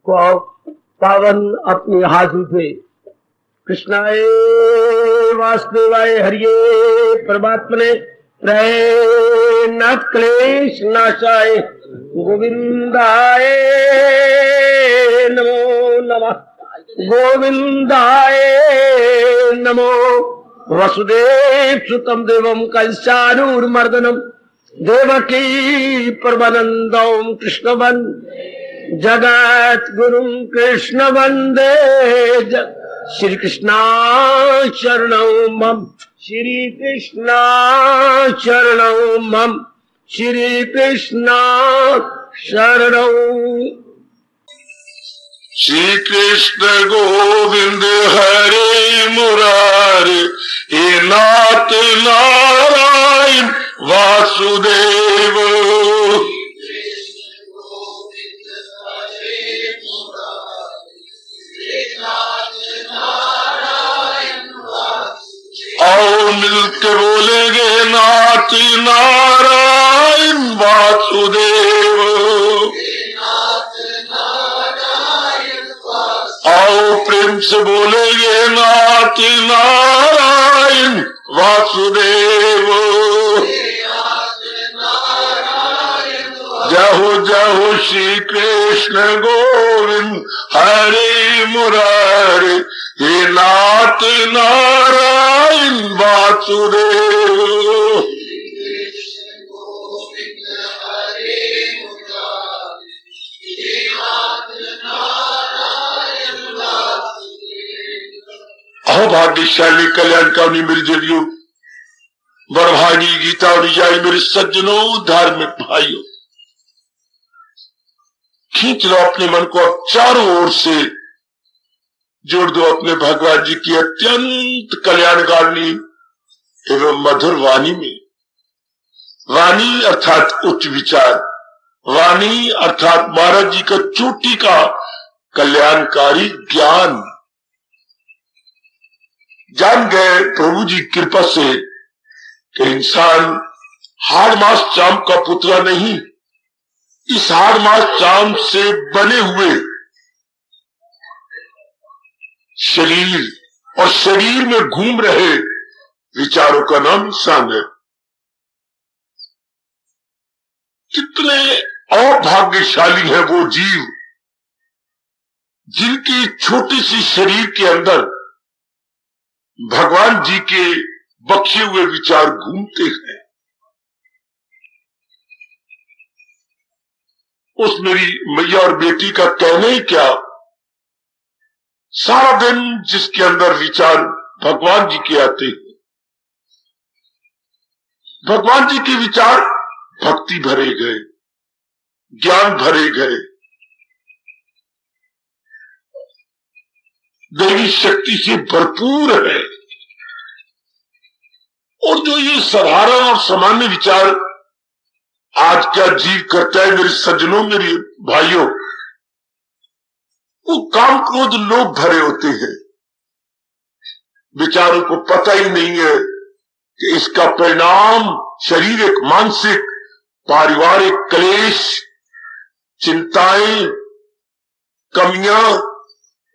पावन अपनी हाथों से कृष्णाय वासुदेवाय हरिये परमात्मने प्रणत क्लेश नाशाय गोविंदाय नमो नमः गोविंदाय नमो वसुदेव सुतम देवम कंसानूरमर्दनम देवकी परमानंदम कृष्ण जगत गुरु कृष्ण वंदे श्री कृष्णा शरणं मम श्री कृष्णा शरणं मम श्री कृष्णा शरणं। श्री कृष्ण गोविंद हरे मुरारे हे नाथ नारायण वासुदेव। आओ मिलकर बोलेंगे नाथ नारायण वासुदेव। आओ प्रेम से बोलेंगे नाथ नारायण वासुदेव। जय हो श्री कृष्ण गोविंद हरे मुरारे हे नाथ नारायण वासुदेव। अहो भाग्यशाली कल्याणकारी मेरे जरियो बरभागी गीता और जाई मेरे सज्जनों धार्मिक भाइयों, खींच लो अपने मन को अब चारों ओर से जोड़ दो अपने भगवान जी की अत्यंत कल्याणकारिणी एवं मधुर वाणी में। वाणी अर्थात उच्च विचार, वाणी अर्थात महाराज जी का चोटी का कल्याणकारी ज्ञान। जान गए प्रभु जी कृपा से कि इंसान हाड़ मास चाम का पुतला नहीं, इस हाड़ मास चाम से बने हुए शरीर और शरीर में घूम रहे विचारों का नाम इंसान है। कितने अभाग्यशाली है वो जीव जिनकी छोटी सी शरीर के अंदर भगवान जी के बख्शे हुए विचार घूमते हैं। उस मेरी मैया और बेटी का कहना ही क्या, सारा दिन जिसके अंदर विचार भगवान जी के आते हैं, भगवान जी के विचार भक्ति भरे गए, ज्ञान भरे गए, देवी शक्ति से भरपूर है। और जो ये साधारण और सामान्य विचार आज का जीव करता है मेरे सज्जनों मेरे भाइयों, वो काम क्रोध लोभ भरे होते हैं। विचारों को पता ही नहीं है कि इसका परिणाम शारीरिक मानसिक पारिवारिक क्लेश, चिंताएं, कमियां,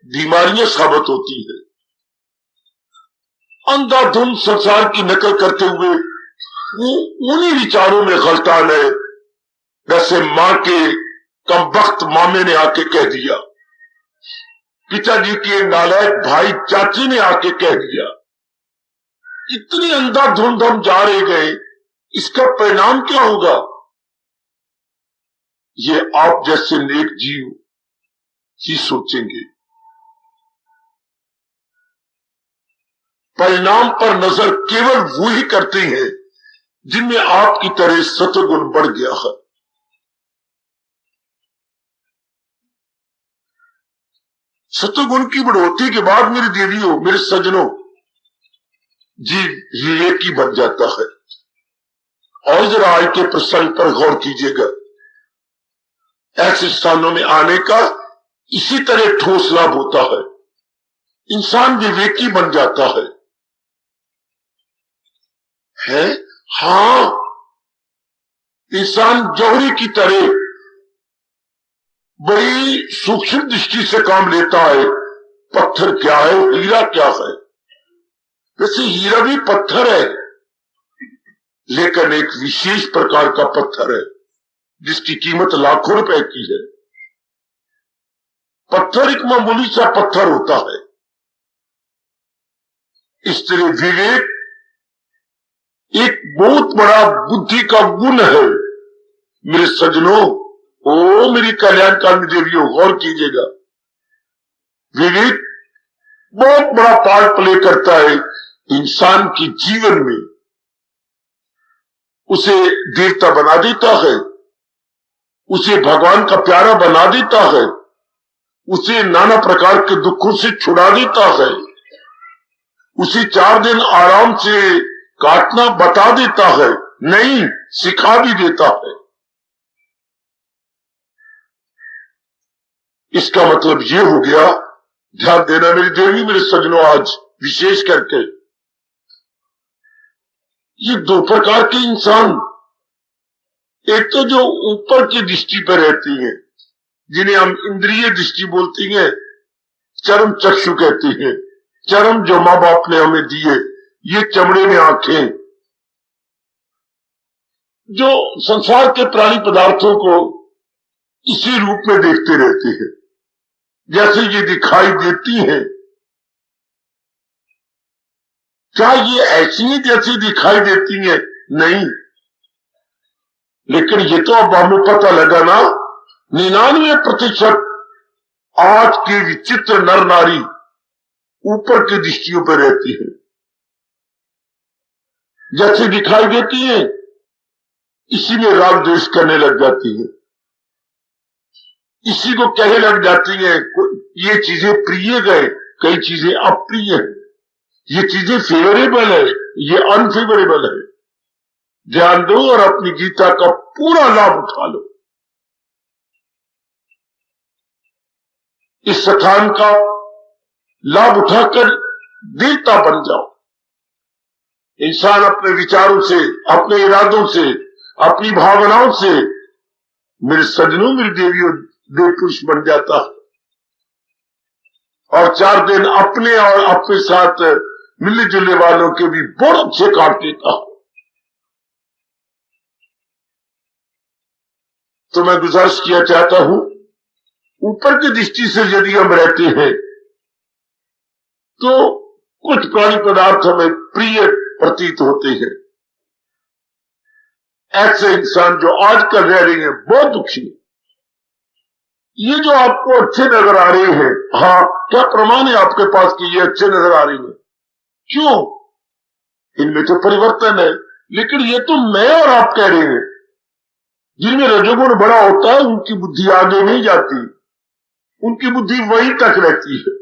बीमारियां साबित होती है। अंधाधुंध संसार की नकल करते हुए वो उन्हीं विचारों में गलतान है। जैसे मां के कमबख्त मामे ने आके कह दिया, पिताजी के नालायक भाई चाची ने आके कह दिया, इतनी अंधाधुंध हम जा रहे गए, इसका परिणाम क्या होगा? ये आप जैसे नेक जीव ही सोचेंगे। परिणाम पर नजर केवल वो ही करते हैं जिनमें आपकी तरह सत्वगुण बढ़ गया है। सत्वगुण की बढ़ोतरी के बाद मेरी देवियों मेरे सज्जनों जीव विवेकी बन जाता है। और जरा आज के प्रसंग पर गौर कीजिएगा, ऐसे स्थानों में आने का इसी तरह ठोस लाभ होता है। इंसान विवेकी बन जाता है। हाँ, इंसान जौहरी की तरह बड़ी सूक्ष्म दृष्टि से काम लेता है। पत्थर क्या है, हीरा क्या है। वैसे हीरा भी पत्थर है, लेकिन एक विशेष प्रकार का पत्थर है जिसकी कीमत लाखों रुपए की है। पत्थर एक मामूली सा पत्थर होता है। इस तरह विवेक एक बहुत बड़ा बुद्धि का गुण है। मेरे सज्जनों, ओ मेरी कल्याणकारी देवियों, गौर कीजिएगा, विवेक बहुत बड़ा पार्ट प्ले करता है इंसान के जीवन में। उसे देवता बना देता है, उसे भगवान का प्यारा बना देता है, उसे नाना प्रकार के दुखों से छुड़ा देता है, उसे 4 दिन आराम से काटना बता देता है, नहीं सिखा भी देता है। इसका मतलब ये हो गया, ध्यान देना मेरी देवी, मेरे सज्जनों, आज विशेष करके ये 2 प्रकार के इंसान, एक तो जो ऊपर की दृष्टि पर रहती है, जिन्हें हम इंद्रिय दृष्टि बोलती हैं, चरम चक्षु कहती हैं, चरम जो माँ बाप ने हमें दिए, ये चमड़े में आंखें, जो संसार के प्राणी पदार्थों को इसी रूप में देखते रहते हैं, जैसे ये दिखाई देती हैं। क्या ये ऐसी ही जैसी दिखाई देती हैं? नहीं, लेकिन ये तो अब हमें पता लगा ना, 99% आज के विचित्र नर नारी ऊपर की दृष्टियों पर रहती है। जैसे दिखाई देती है इसी में राग द्वेष करने लग जाती है, इसी को कहने लग जाती है ये चीजें प्रिय गए, कई चीजें अप्रिय है, ये चीजें फेवरेबल है, ये अनफेवरेबल है। ध्यान दो और अपनी गीता का पूरा लाभ उठा लो। इस स्थान का लाभ उठाकर देवता बन जाओ। इंसान अपने विचारों से, अपने इरादों से, अपनी भावनाओं से, मेरे सज्जनों, मेरी देवियों, देव पुरुष बन जाता है और 4 दिन अपने और अपने साथ मिलने जुलने वालों के भी बहुत अच्छे काट देता है। तो मैं गुजारिश किया चाहता हूं, ऊपर की दृष्टि से यदि हम रहते हैं तो कुछ प्राणी पदार्थ हमें प्रिय प्रतीत होते हैं। ऐसे इंसान जो आजकल रह रहे हैं बहुत दुखी है। ये जो आपको अच्छे नजर आ रहे हैं, हाँ, क्या प्रमाण है आपके पास कि ये अच्छे नजर आ रहे हैं? क्यों? इनमें तो परिवर्तन है, लेकिन ये तो मैं और आप कह रहे हैं। जिनमें रजोगुण बड़ा होता है उनकी बुद्धि आगे नहीं जाती, उनकी बुद्धि वहीं तक रहती है।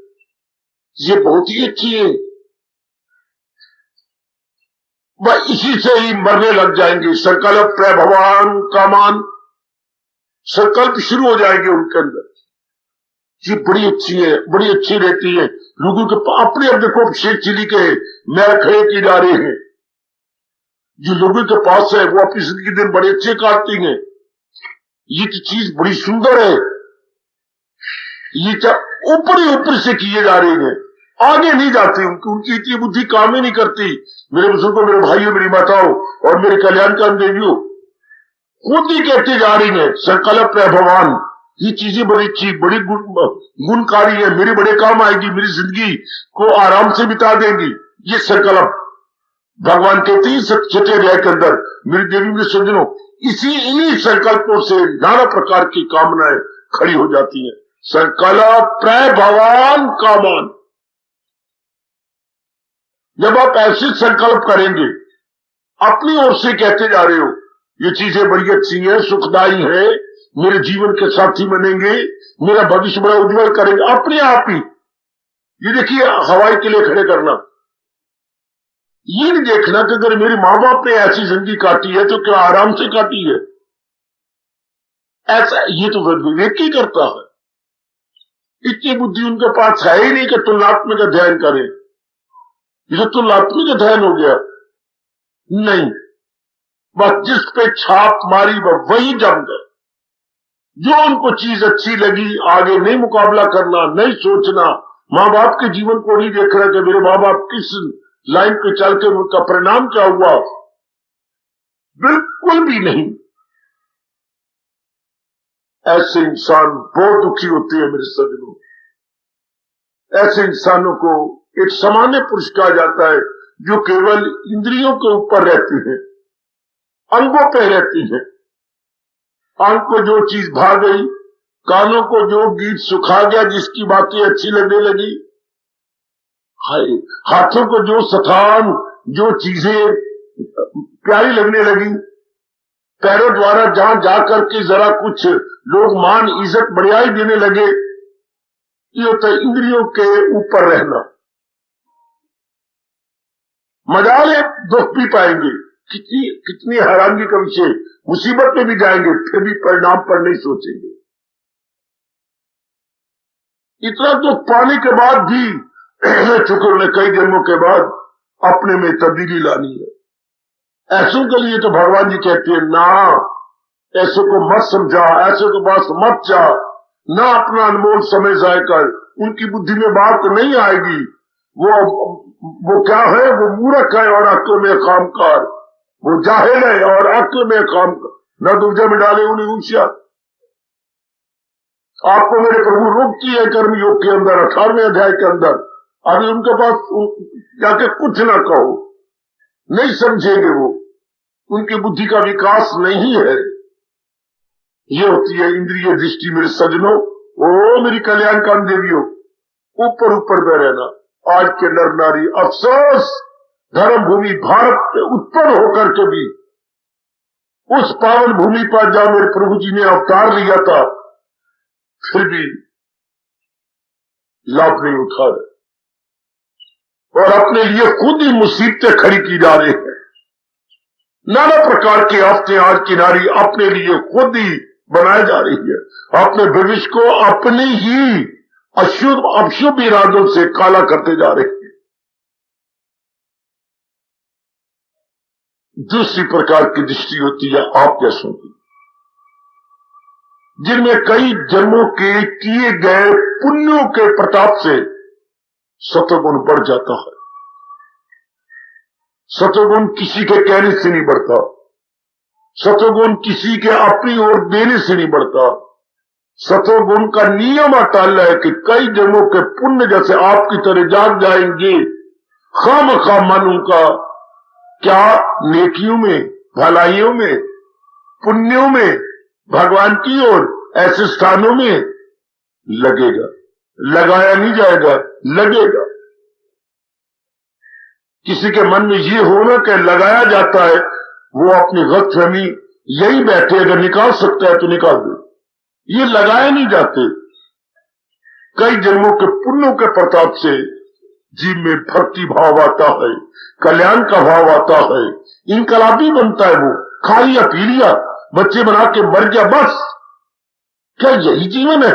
ये बहुत ही अच्छी है, वह इसी से ही मरने लग जाएंगे। संकल्प प्रभवान कामान, संकल्प शुरू हो जाएंगे उनके अंदर। ये बड़ी अच्छी है, बड़ी अच्छी रहती है। लोगों के अपने अब देखो शेख चिली के मैल खड़े किए जा रहे हैं। जो लोगों के पास है वो अपनी जिंदगी दिन बड़े अच्छे काटती हैं। ये तो चीज बड़ी सुंदर है। ये ऊपर ही ऊपर से किए जा रहे हैं, आगे नहीं जाते। उनकी इतनी बुद्धि काम ही नहीं करती। मेरे बुजुर्गों, मेरे भाइयों, मेरी माताओं और मेरे कल्याणकारी देवियों, खुद ही कहते जा रही हैं संकल्प है भगवान, ये चीजें बड़ी अच्छी, बड़ी गुणकारी है, मेरे बड़े काम आएगी, मेरी जिंदगी को आराम से बिता देंगी। ये संकल्प भगवान कहते हैं छठे अध्याय के अंदर, मेरी देवी, मेरे सज्जनों, इन्हीं संकल्पों से नाना प्रकार की कामनाएं खड़ी हो जाती हैं। संकल्प प्रय भगवान कामान। जब आप ऐसे संकल्प करेंगे, अपनी ओर से कहते जा रहे हो ये चीजें बड़ी अच्छी हैं, सुखदायी है, मेरे जीवन के साथी बनेंगे, मेरा भविष्य बड़ा उज्जवल करेंगे, अपने आप ही। ये देखिए, हवाई के लिए खड़े करना, ये नहीं देखना कि अगर मेरे माँ बाप ने ऐसी जिंदगी काटी है तो क्या आराम से काटी है, ऐसा ये तो विवेक ही करता है। इतनी बुद्धि उनके पास है ही नहीं कि तुलनात्मक अध्ययन करें। ये तो तुलनात्मक अध्ययन हो गया। नहीं, बस जिस पे छाप मारी वह वही जम गए। जो उनको चीज अच्छी लगी आगे नहीं मुकाबला करना, नहीं सोचना, माँ बाप के जीवन को नहीं देख रहा कि मेरे माँ बाप किस लाइन पे चल के उनका परिणाम क्या हुआ, बिल्कुल भी नहीं। ऐसे इंसान बहुत दुखी होते हैं मेरे सज्जनों। ऐसे इंसानों को एक सामान्य पुरुष कहा जाता है जो केवल इंद्रियों के ऊपर रहती हैं, अंगों पे रहती हैं। आंख को जो चीज भा गई, कानों को जो गीत सुखा गया, जिसकी बातें अच्छी लगने लगी, हाथों को जो सतान, जो चीजें प्यारी लगने लगी, पैरों द्वारा जहां जाकर के जरा कुछ लोग मान इज्जत बढ़ियाई देने लगे, ये होता है इंद्रियों के ऊपर रहना। मजाले दुख भी पाएंगे, कितनी हैरानगी का विषय, मुसीबत में भी जाएंगे, फिर भी परिणाम पर नहीं सोचेंगे। इतना दुख पाने के बाद भी चूंकि उन्हें कई जन्मों के बाद अपने में तब्दीली लानी है। ऐसों के लिए तो भगवान जी कहते हैं ना, ऐसों को मत समझा, ऐसों के पास मत जा, ना अपना अनमोल समय जाए कर, उनकी बुद्धि में बात नहीं आएगी। वो क्या है, वो मूर्ख है और अक्ल में कामकार, वो जाहिल है और अक्ल में कामकार, न दुर्जा में डाले उन्हें होशियार। आपको मेरे प्रभु रोकती है कर्म योग के अंदर 18वें अध्याय के अंदर, अभी उनके पास जाके कुछ ना कहो, नहीं समझेंगे, वो उनकी बुद्धि का विकास नहीं है। ये होती है इंद्रिय दृष्टि मेरे सज्जनों। ओ मेरी कल्याणकाम देवियों, ऊपर ऊपर बह रहना। आज के नर नारी अफसोस, धर्म भूमि भारत में उत्पन्न होकर के भी उस पावन भूमि पर जहां मेरे प्रभु जी ने अवतार लिया था, फिर भी लाभ नहीं उठा रहे और अपने लिए खुद ही मुसीबतें खड़ी की जा रही है। नाना प्रकार के आफतें आज की नारी अपने लिए खुद ही बनाई जा रही है, अपने भविष्य को अपने ही अशुभ इरादों से काला करते जा रही है। दूसरी प्रकार की दृष्टि होती है आप जैसों की, जिनमें कई जन्मों के किए गए पुण्यों के प्रताप से सत्वगुण बढ़ जाता है। सत्वगुण किसी के कहने से नहीं बढ़ता, सत्वगुण किसी के अपनी ओर देने से नहीं बढ़ता। सत्वगुण का नियम अटाला है कि कई जन्मों के पुण्य जैसे आपकी तरह जाग जाएंगे, खामखा मन उनका क्या नेकियों में, भलाइयों में, पुण्यों में, भगवान की ओर ऐसे स्थानों में लगेगा, लगाया नहीं जाएगा, लगेगा। किसी के मन में ये होना कि लगाया जाता है, वो अपनी गलतफहमी यही बैठे, अगर निकाल सकता है तो निकाल दे। ये लगाए नहीं जाते। कई जन्मों के पुण्यों के प्रताप से जीव में भक्ति भाव आता है, कल्याण का भाव आता है, इनकलाबी बनता है। वो खा लिया पी लिया, बच्चे बना के मर गया, बस। क्या यही जीवन है?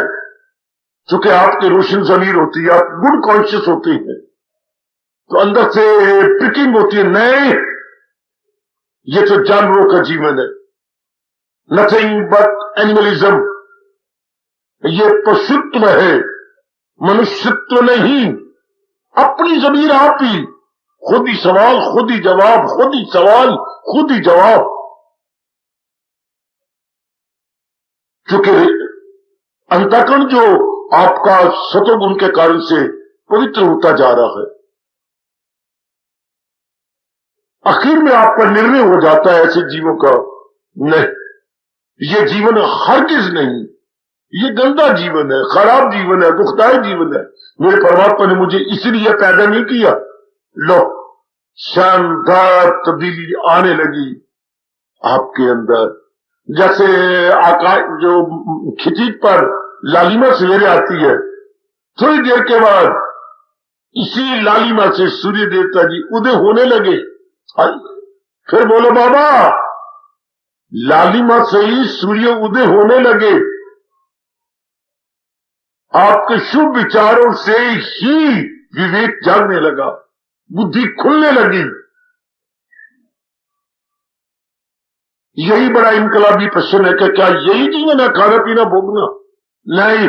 चूंकि आपकी रोशन जमीर होती है, आप गुड कॉन्शियस होते हैं, तो अंदर से पिकिंग होती है, नहीं ये तो जानवरों का जीवन है, नथिंग बट एनिमलिज्म, ये पशुत्व है, मनुष्यत्व नहीं। अपनी जमीर आप ही, खुद ही सवाल खुद ही जवाब, खुद ही सवाल खुद ही जवाब। क्योंकि अंतःकरण जो आपका सतोगुण के कारण से पवित्र होता जा रहा है, आखिर में आपका निर्णय हो जाता है ऐसे जीवों का, नहीं ये जीवन हरगिज नहीं, ये गंदा जीवन है, खराब जीवन है, दुखदायक जीवन है। मेरे परमात्मा ने मुझे इसलिए पैदा नहीं किया। लो शानदार तब्दीली आने लगी आपके अंदर, जैसे आकाश जो क्षितिज पर लालिमा सवेरे आती है, थोड़ी देर के बाद इसी लालिमा से सूर्य देवता जी उदय होने लगे। फिर बोलो बाबा, लालिमा से ही सूर्य उदय होने लगे, आपके शुभ विचारों से ही विवेक जागने लगा, बुद्धि खुलने लगी। यही बड़ा इनकलाबी प्रश्न है कि क्या यही जीवन है, खाना पीना भोगना? नहीं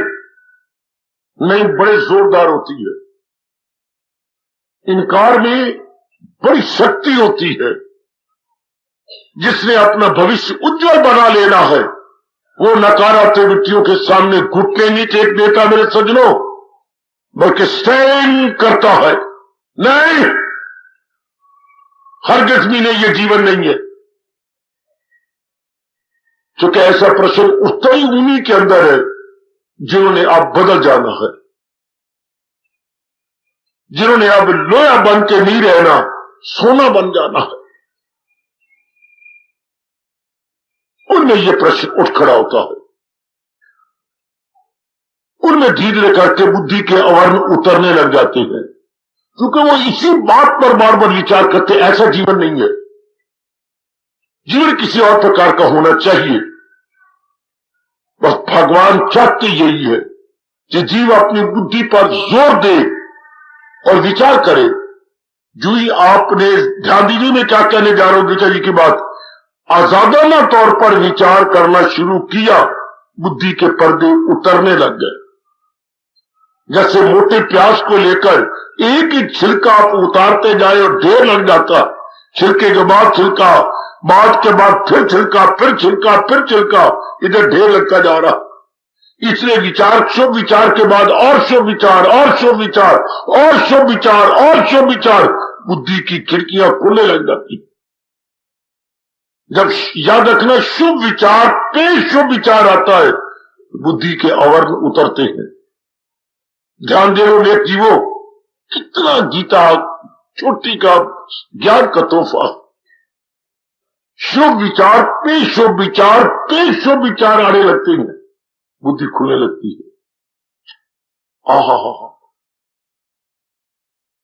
नहीं, बड़े जोरदार होती है। इनकार में बड़ी शक्ति होती है। जिसने अपना भविष्य उज्जवल बना लेना है वो नकारात्मकताओं के सामने घुटने नहीं टेक देता मेरे सज्जनों, बल्कि स्टैंड करता है। नहीं, हरगिज़ भी नहीं, ये जीवन नहीं है। क्योंकि ऐसा प्रश्न उठता ही उन्हीं के अंदर है जिन्होंने अब बदल जाना है, जिन्होंने अब लोया बन के नहीं रहना, सोना बन जाना है। उनमें यह प्रश्न उठ खड़ा होता है। उनमें धीरे करके बुद्धि के आवरण उतरने लग जाते हैं, क्योंकि वो इसी बात पर बार बार विचार करते, ऐसा जीवन नहीं है, जीवन किसी और प्रकार का होना चाहिए। बस भगवान चाहते यही है कि जीव अपनी बुद्धि पर जोर दे और विचार करे। जो ही आपने ध्यान दीजिए, मैं क्या कहने जा रहा हूं गीता जी की बात, आजादाना तौर पर विचार करना शुरू किया, बुद्धि के पर्दे उतरने लग गए। जैसे मोटे प्याज को लेकर एक एक छिलका आप उतारते जाए और ढेर लग जाता, छिलके के बाद छिलका, बाद के बाद फिर छिलका, फिर छिलका, फिर छिलका, इधर ढेर लगता जा रहा। इसलिए विचार, शुभ विचार के बाद और शुभ विचार, और शुभ विचार, और शुभ विचार, और शुभ विचार, बुद्धि की खिड़कियां खुलने लग जाती। जब याद रखना, शुभ विचार पे शुभ विचार आता है, बुद्धि के आवरण उतरते हैं। ध्यान दे लो नेक जीवो, कितना गीता छोटी का ज्ञान का तोहफा। शुभ विचार पे शुभ विचार पे शुभ विचार आने लगते हैं, बुद्धि खुलने लगती है। आहा,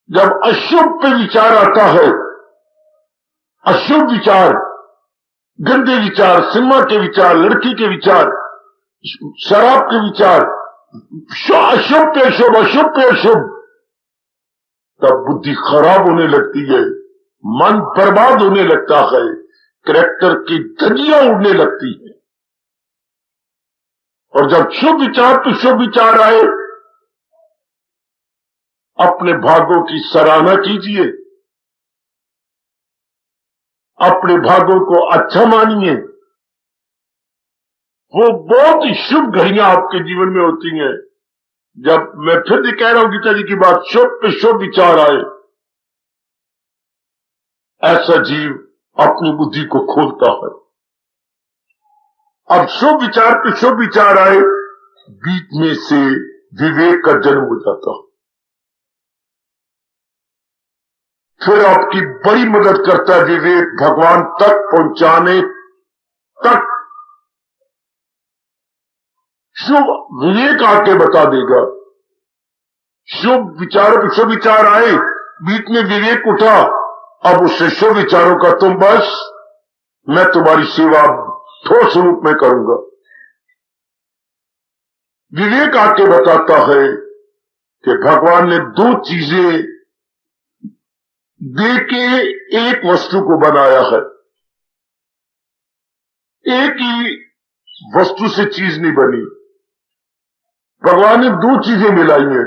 जब अशुभ पे विचार आता है, अशुभ विचार, गंदे विचार, सिनेमा के विचार, लड़की के विचार, शराब के विचार, अशुभ पे शुभ, अशुभ पे अशुभ, तब बुद्धि खराब होने लगती है, मन बर्बाद होने लगता है, कैरेक्टर की धज्जियां उड़ने लगती है। और जब शुभ विचार पे शुभ विचार आए, अपने भागों की सराहना कीजिए, अपने भागों को अच्छा मानिए। वो बहुत ही शुभ घड़ियां आपके जीवन में होती हैं जब, मैं फिर भी कह रहा हूं गीता जी की बात, शुभ पे शुभ विचार आए। ऐसा जीव अपनी बुद्धि को खोलता है। अब शुभ विचार पे शुभ विचार आए, बीच में से विवेक का जन्म हो जाता है। फिर आपकी बड़ी मदद करता है विवेक, भगवान तक पहुंचाने तक। शुभ विवेक आके बता देगा। शुभ विचारों पे शुभ विचार आए, बीच में विवेक उठा, अब उससे शुभ विचारों का तुम बस, मैं तुम्हारी सेवा ठोस रूप में करूंगा। विवेक आके बताता है कि भगवान ने दो चीजें दे के एक वस्तु को बनाया है। एक ही वस्तु से चीज नहीं बनी, भगवान ने दो चीजें मिलाई हैं।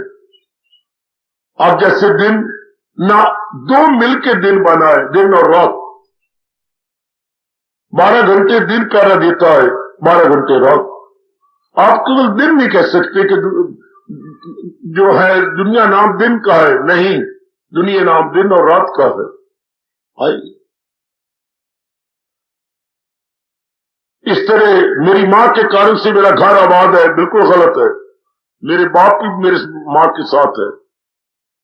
अब जैसे दिन ना, दो मिलके दिन बना है, दिन और रात। 12 घंटे दिन पैदा देता है, 12 घंटे रात। आप केवल दिन नहीं कह सकते कि जो है दुनिया नाम दिन का है, नहीं, दुनिया नाम दिन और रात का है। इस तरह मेरी मां के कारण से मेरा घर आबाद है, बिल्कुल गलत है। मेरे बाप भी मेरे मां के साथ है,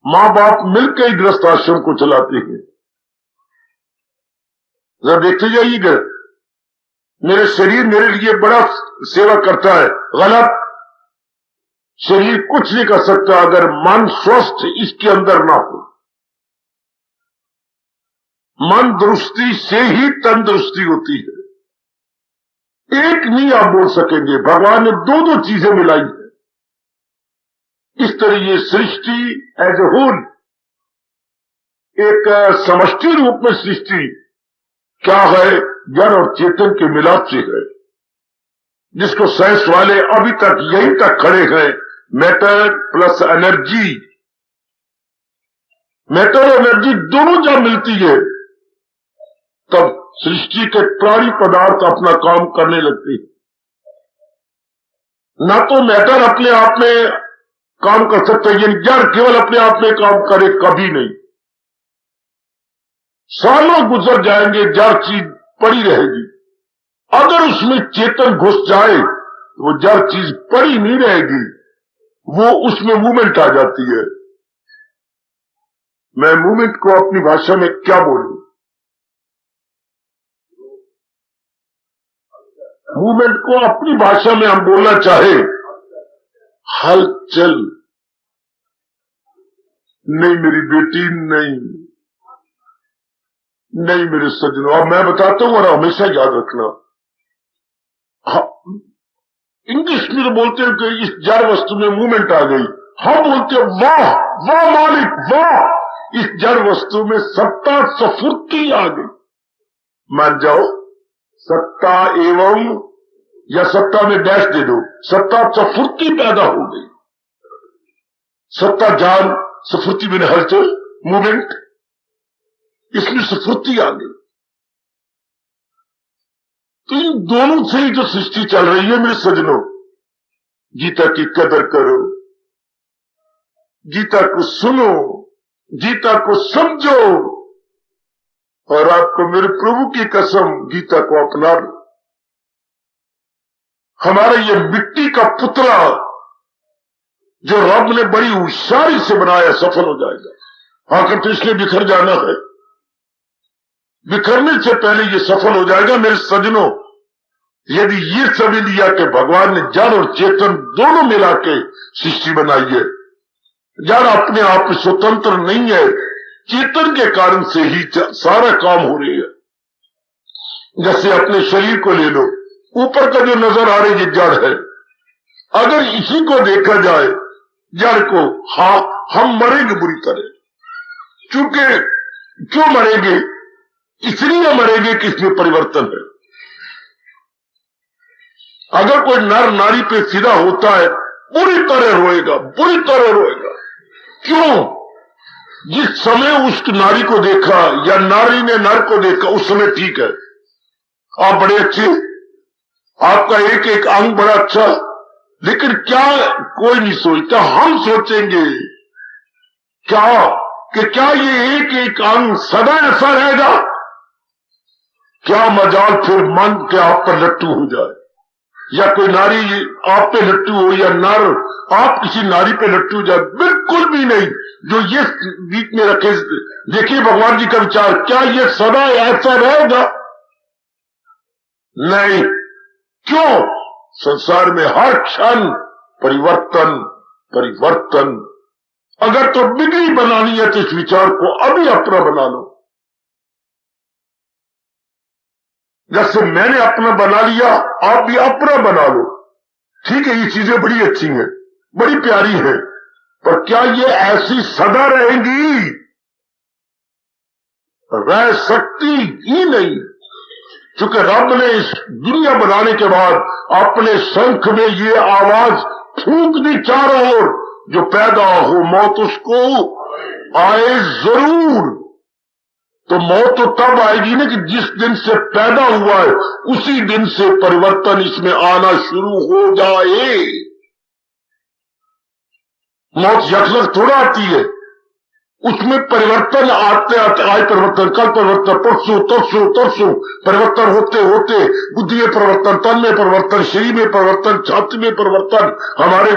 मां बाप मिलकर ही गृहस्थ आश्रम को चलाते हैं। जरा देखते जाइएगा, मेरे शरीर मेरे लिए बड़ा सेवा करता है, गलत। शरीर कुछ नहीं कर सकता अगर मन स्वस्थ इसके अंदर ना हो। मन दुरुस्ती से ही तंदुरुस्ती होती है। एक नहीं आप बोल सकेंगे, भगवान ने दो दो चीजें मिलाई है। इस तरह ये सृष्टि एज ए होल, एक समष्टि रूप में सृष्टि क्या है, जड़ और चेतन के मिलाप से है, जिसको साइंस वाले अभी तक यहीं तक खड़े हैं, मैटर प्लस एनर्जी। मैटर और एनर्जी दोनों जब मिलती है तब सृष्टि के प्राणी पदार्थ अपना काम करने लगते हैं। ना तो मैटर अपने आप में काम कर सकते, यानी जड़ केवल अपने आप में काम करे, कभी नहीं। सालों गुजर जाएंगे, जड़ चीज पड़ी रहेगी। अगर उसमें चेतन घुस जाए तो वो जड़ चीज पड़ी नहीं रहेगी, वो उसमें मूवमेंट आ जाती है। मैं मूवमेंट को अपनी भाषा में क्या बोलूं? मूवमेंट को अपनी भाषा में हम बोलना चाहे हलचल। नहीं मेरी बेटी, नहीं मेरे सज्जनों, अब मैं बताता हूं और हमेशा याद रखना। इंग्लिश में तो बोलते हैं कि इस जड़ वस्तु में मूवमेंट आ गई, हम बोलते हैं वाह वाह मालिक वाह, इस जड़ वस्तु में सत्ता स्फूर्ति आ गई। मान जाओ सत्ता एवं, या सत्ता में डैश दे दो, सत्ता स्फूर्ति पैदा हो गई। सत्ता जान, स्फूर्ति में हलचल, मूवमेंट, इसमें स्फूर्ति आ गई। तो इन दोनों से ही जो सृष्टि चल रही है मेरे सज्जनों, गीता की कदर करो, गीता को सुनो, गीता को समझो, और आपको मेरे प्रभु की कसम गीता को अपना लो। हमारा ये मिट्टी का पुतला जो रब ने बड़ी होशियारी से बनाया सफल हो जाएगा। आखिर तो इसलिए बिखर जाना है, बिखरने से पहले ये सफल हो जाएगा। मेरे सज्जनों, यदि ये समझ लिया कि भगवान ने जड़ और चेतन दोनों मिला के सृष्टि बनाई है, जड़ अपने आप में स्वतंत्र नहीं है, चेतन के कारण से ही सारा काम हो रही है। जैसे अपने शरीर को ले लो, ऊपर का जो नजर आ रही है जड़ है, अगर इसी को देखा जाए जड़ को, हाँ हम मरेंगे बुरी तरह। क्योंकि क्यों मरेंगे? इसलिए मरेंगे कि इसमें परिवर्तन है। अगर कोई नर नारी पे फिदा होता है, बुरी तरह रोएगा, बुरी तरह रोएगा। क्यों? जिस समय उस नारी को देखा या नारी ने नर को देखा, उस समय ठीक है, आप बड़े अच्छे, आपका एक एक अंग बड़ा अच्छा, लेकिन क्या कोई नहीं सोचता। हम सोचेंगे क्या कि क्या ये एक एक अंग सदा ऐसा रहेगा? क्या मजाल फिर मन के आप पर लट्टू हो जाए, या कोई नारी आप पे लट्टू हो, या नर आप किसी नारी पे लट्टू हो जाए। बिल्कुल भी नहीं। जो ये बीच में रखे, देखिए भगवान जी का विचार, क्या ये सदा ऐसा रहेगा? नहीं। क्यों? संसार में हर क्षण परिवर्तन परिवर्तन। अगर तो बिगड़ी बनानी है तो इस विचार को अभी अपना बना लो। जैसे मैंने अपना बना लिया, आप भी अपना बना लो। ठीक है, ये चीजें बड़ी अच्छी हैं, बड़ी प्यारी हैं, पर क्या ये ऐसी सदा रहेंगी? रह सकती ही नहीं। क्योंकि रब ने इस दुनिया बनाने के बाद अपने शंख में ये आवाज फूंक दी चारों ओर, जो पैदा हो मौत उसको आए जरूर। तो मौत तो तब आएगी ना कि जिस दिन से पैदा हुआ है उसी दिन से परिवर्तन इसमें आना शुरू हो जाए। मौत यकलक थोड़ा आती है, उसमें परिवर्तन आते आते, आज परिवर्तन, कल परिवर्तन, परसों तरसों तरसों परिवर्तन होते होते बुद्धि में परिवर्तन, तन में परिवर्तन, शरीर में परिवर्तन, छाती में परिवर्तन, हमारे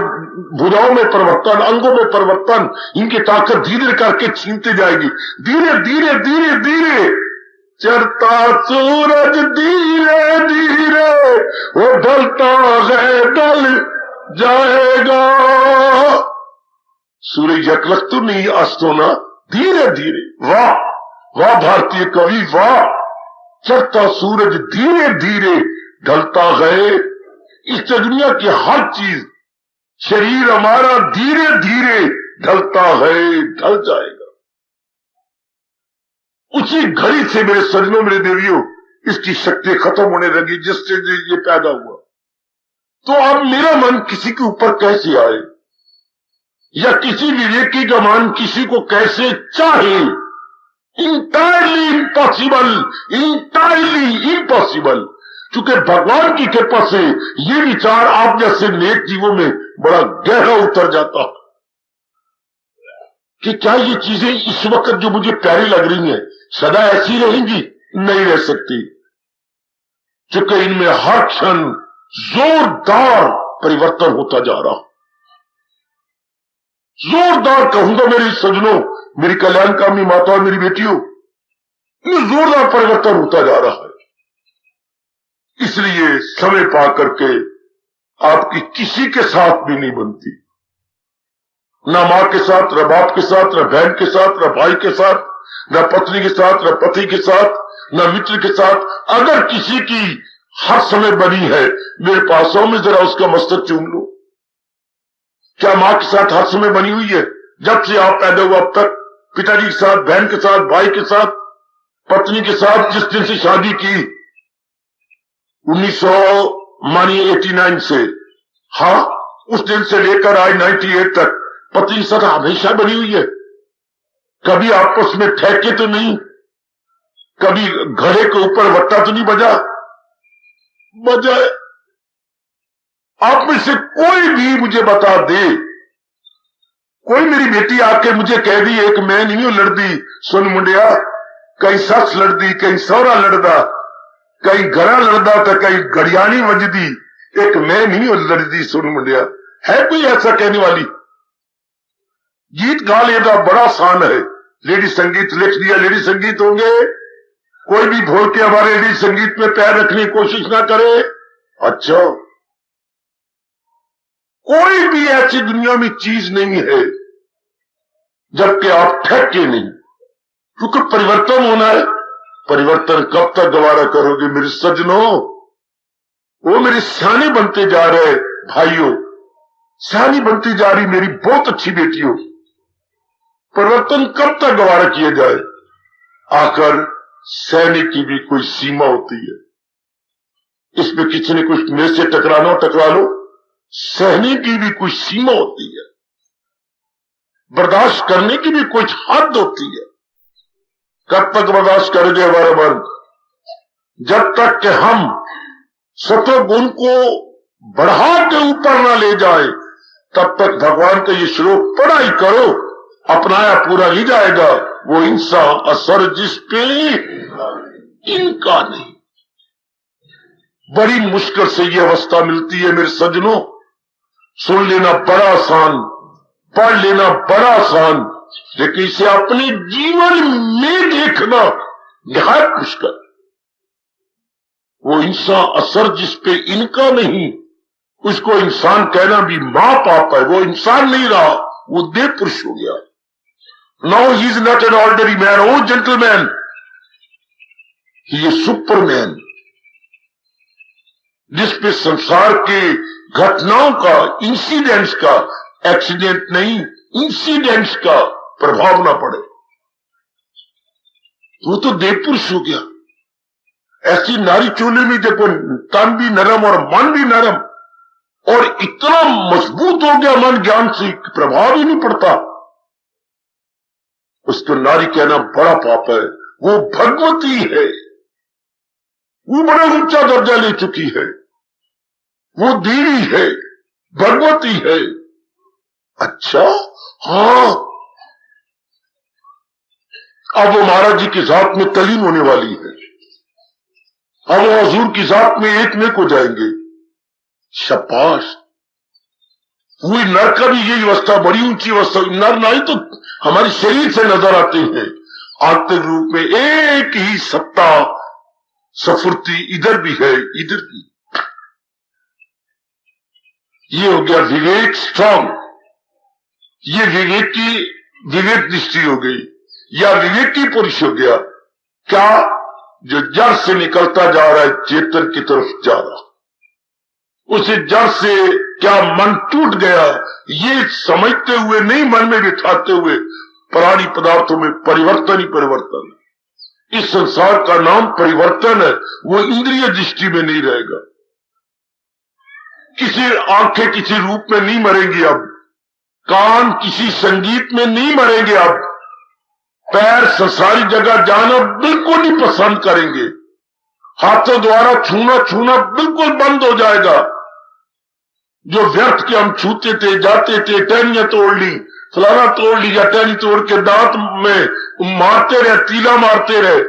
भुजाओं में परिवर्तन, अंगों में परिवर्तन, इनकी ताकत धीरे करके छीनते जाएगी। धीरे धीरे धीरे धीरे चढ़ता सूरज धीरे धीरे वो ढलता है, ढल जाएगा। सूरज यकलक तो नहीं अस्त होना, धीरे धीरे। वाह वाह भारतीय कवि, वाह। चढ़ता सूरज धीरे धीरे ढलता है। इस दुनिया की हर चीज, शरीर हमारा धीरे धीरे ढलता है, ढल जाएगा। उसी घड़ी से मेरे सज्जनों, मेरे देवियों, इसकी शक्ति खत्म होने लगी जिससे ये पैदा हुआ। तो अब मेरा मन किसी के ऊपर कैसे आए, या किसी विवेकी का मन किसी को कैसे चाहे? Entirely impossible, entirely impossible. क्योंकि भगवान की कृपा से ये विचार आप जैसे नेक जीवों में बड़ा गहरा उतर जाता कि क्या ये चीजें इस वक्त जो मुझे प्यारी लग रही हैं सदा ऐसी रहेंगी? नहीं रह सकती, क्योंकि इनमें हर क्षण जोरदार परिवर्तन होता जा रहा। जोरदार कहूंगा मेरे सज्जनों, मेरी कल्याणकामी माता और मेरी बेटियों, इनमें जोरदार परिवर्तन होता जा रहा है। इसलिए समय पा करके आपकी किसी के साथ भी नहीं बनती, न मां के साथ, न बाप के साथ, न बहन के साथ, न भाई के साथ, न पत्नी के साथ, न पति के साथ, न मित्र के साथ। अगर किसी की हर समय बनी है, मेरे पास आओ, मैं जरा उसका मस्तक चूम लूं। क्या मां के साथ हर समय बनी हुई है? जब से आप पैदा हुआ अब तक पिताजी के साथ, बहन के साथ, भाई के साथ, पत्नी के साथ, जिस दिन से शादी की 1989 से, हाँ, उस दिन से लेकर आज 98 तक पत्नी के साथ हमेशा बनी हुई है। कभी आपस में ठहके तो नहीं, कभी घड़े के ऊपर वट्टा तो नहीं बजा। आप में से कोई भी मुझे बता दे, कोई मेरी बेटी आके मुझे कह दी एक मैं नहीं हूं लड़दी, सुन मुंडिया, कहीं सस लड़दी, कहीं सौरा लड़दा, कहीं घरा लड़दा तो कहीं घड़ियानी वजदी, एक मैं नहीं हूं लड़दी, सुन मुंडिया। है कोई ऐसा कहने वाली? गीत गा लेना बड़ा आसान है, लेडी संगीत लिख दिया, लेडी संगीत होंगे। कोई भी भोल के हमारे लेडी संगीत में पैर रखने की कोशिश ना करे। अच्छा, कोई भी ऐसी दुनिया में चीज नहीं है जबकि आप ठहके नहीं, क्योंकि परिवर्तन होना है। परिवर्तन कब तक गवारा करोगे मेरे सज्जनों? वो मेरे सियाने बनते जा रहे भाइयों, सियानी बनती जा रही मेरी बहुत अच्छी बेटियों। परिवर्तन कब तक गवारा किया जाए? आकर सहने की भी कोई सीमा होती है। इसमें किसी ने कुछ मेरे से टकराना टकरा लो, सहने की भी कुछ सीमा होती है, बर्दाश्त करने की भी कुछ हद होती है। कब तक बर्दाश्त करेंगे हमारा मन? जब तक कि हम सत्वगुण को बढ़ा के ऊपर ना ले जाए, तब तक भगवान का ये श्लोक पढ़ा ही करो, अपनाया पूरा नहीं जाएगा। वो इंसान असर जिस पे इनका नहीं। बड़ी मुश्किल से ये अवस्था मिलती है मेरे सज्जनों। सुन लेना बड़ा आसान, पढ़ लेना बड़ा आसान, लेकिन इसे अपने जीवन में देखना निहायत मुश्किल। वो इंसान असर जिस पे इनका नहीं, उसको इंसान कहना भी मां पाप है। वो इंसान नहीं रहा, वो देव पुरुष हो गया। Now he is not an ordinary man, oh gentleman, he is superman, जिसपे संसार के घटनाओं का, इंसिडेंट्स का, एक्सीडेंट नहीं इंसिडेंट्स का प्रभाव ना पड़े। वो तो देव पुरुष हो गया। ऐसी नारी चोले में देखो, तन भी नरम और मन भी नरम, और इतना मजबूत हो गया मन ज्ञान से, प्रभाव ही नहीं पड़ता। उसको नारी कहना बड़ा पाप है। वो भगवती है, वो बड़ा ऊंचा दर्जा ले चुकी है, वो देवी है, भगवती है। अच्छा, हाँ, अब वो महाराज जी की जात में तलीन होने वाली है। अब वो हजूर की जात में एक में को जाएंगे। शाबाश। पूरी नर का भी यही अवस्था, बड़ी ऊंची अवस्था। नर नारी तो हमारे शरीर से नजर आते हैं, आत्मिक रूप में एक ही सत्ता सफुर्ती इधर भी है, इधर भी। ये हो गया विवेक स्ट्रांग, ये विवेक दृष्टि हो गई, या विवेकी पुरुष हो गया। क्या? जो जड़ से निकलता जा रहा है, चेतन की तरफ जा रहा, उसे जड़ से क्या मन टूट गया, ये समझते हुए नहीं, मन में बिठाते हुए प्राणी पदार्थों में परिवर्तन ही परिवर्तन। इस संसार का नाम परिवर्तन है, वो इंद्रिय दृष्टि में नहीं रहेगा। किसी आंखें किसी रूप में नहीं मरेंगी अब, कान किसी संगीत में नहीं मरेंगे अब, पैर संसारी जगह जाना बिल्कुल नहीं पसंद करेंगे, हाथों द्वारा छूना बिल्कुल बंद हो जाएगा। जो व्यर्थ के हम छूते थे, जाते थे, टहनियां तोड़ ली, फलाना तोड़ ली, या टहनी तोड़ के दांत में मारते रहे, तीला मारते रहे,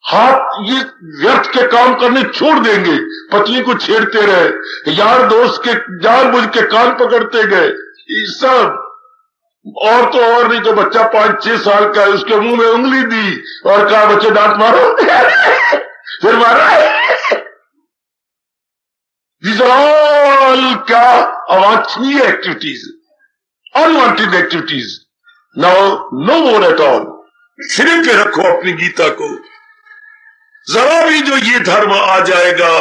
हाथ ये व्यर्थ के काम करने छोड़ देंगे। पत्नी को छेड़ते रहे, यार दोस्त के जानबूझ के कान पकड़ते गए, ये सब। और तो और नहीं तो बच्चा 5-6 साल का है, उसके मुंह में उंगली दी और कहा बच्चे दांत मारो फिर मारा। These are all क्या अवांछनीय activities, unwanted activities. Now no more at all. सिरे पे रखो अपनी गीता को। जरा भी जो ये धर्म आ जाएगा,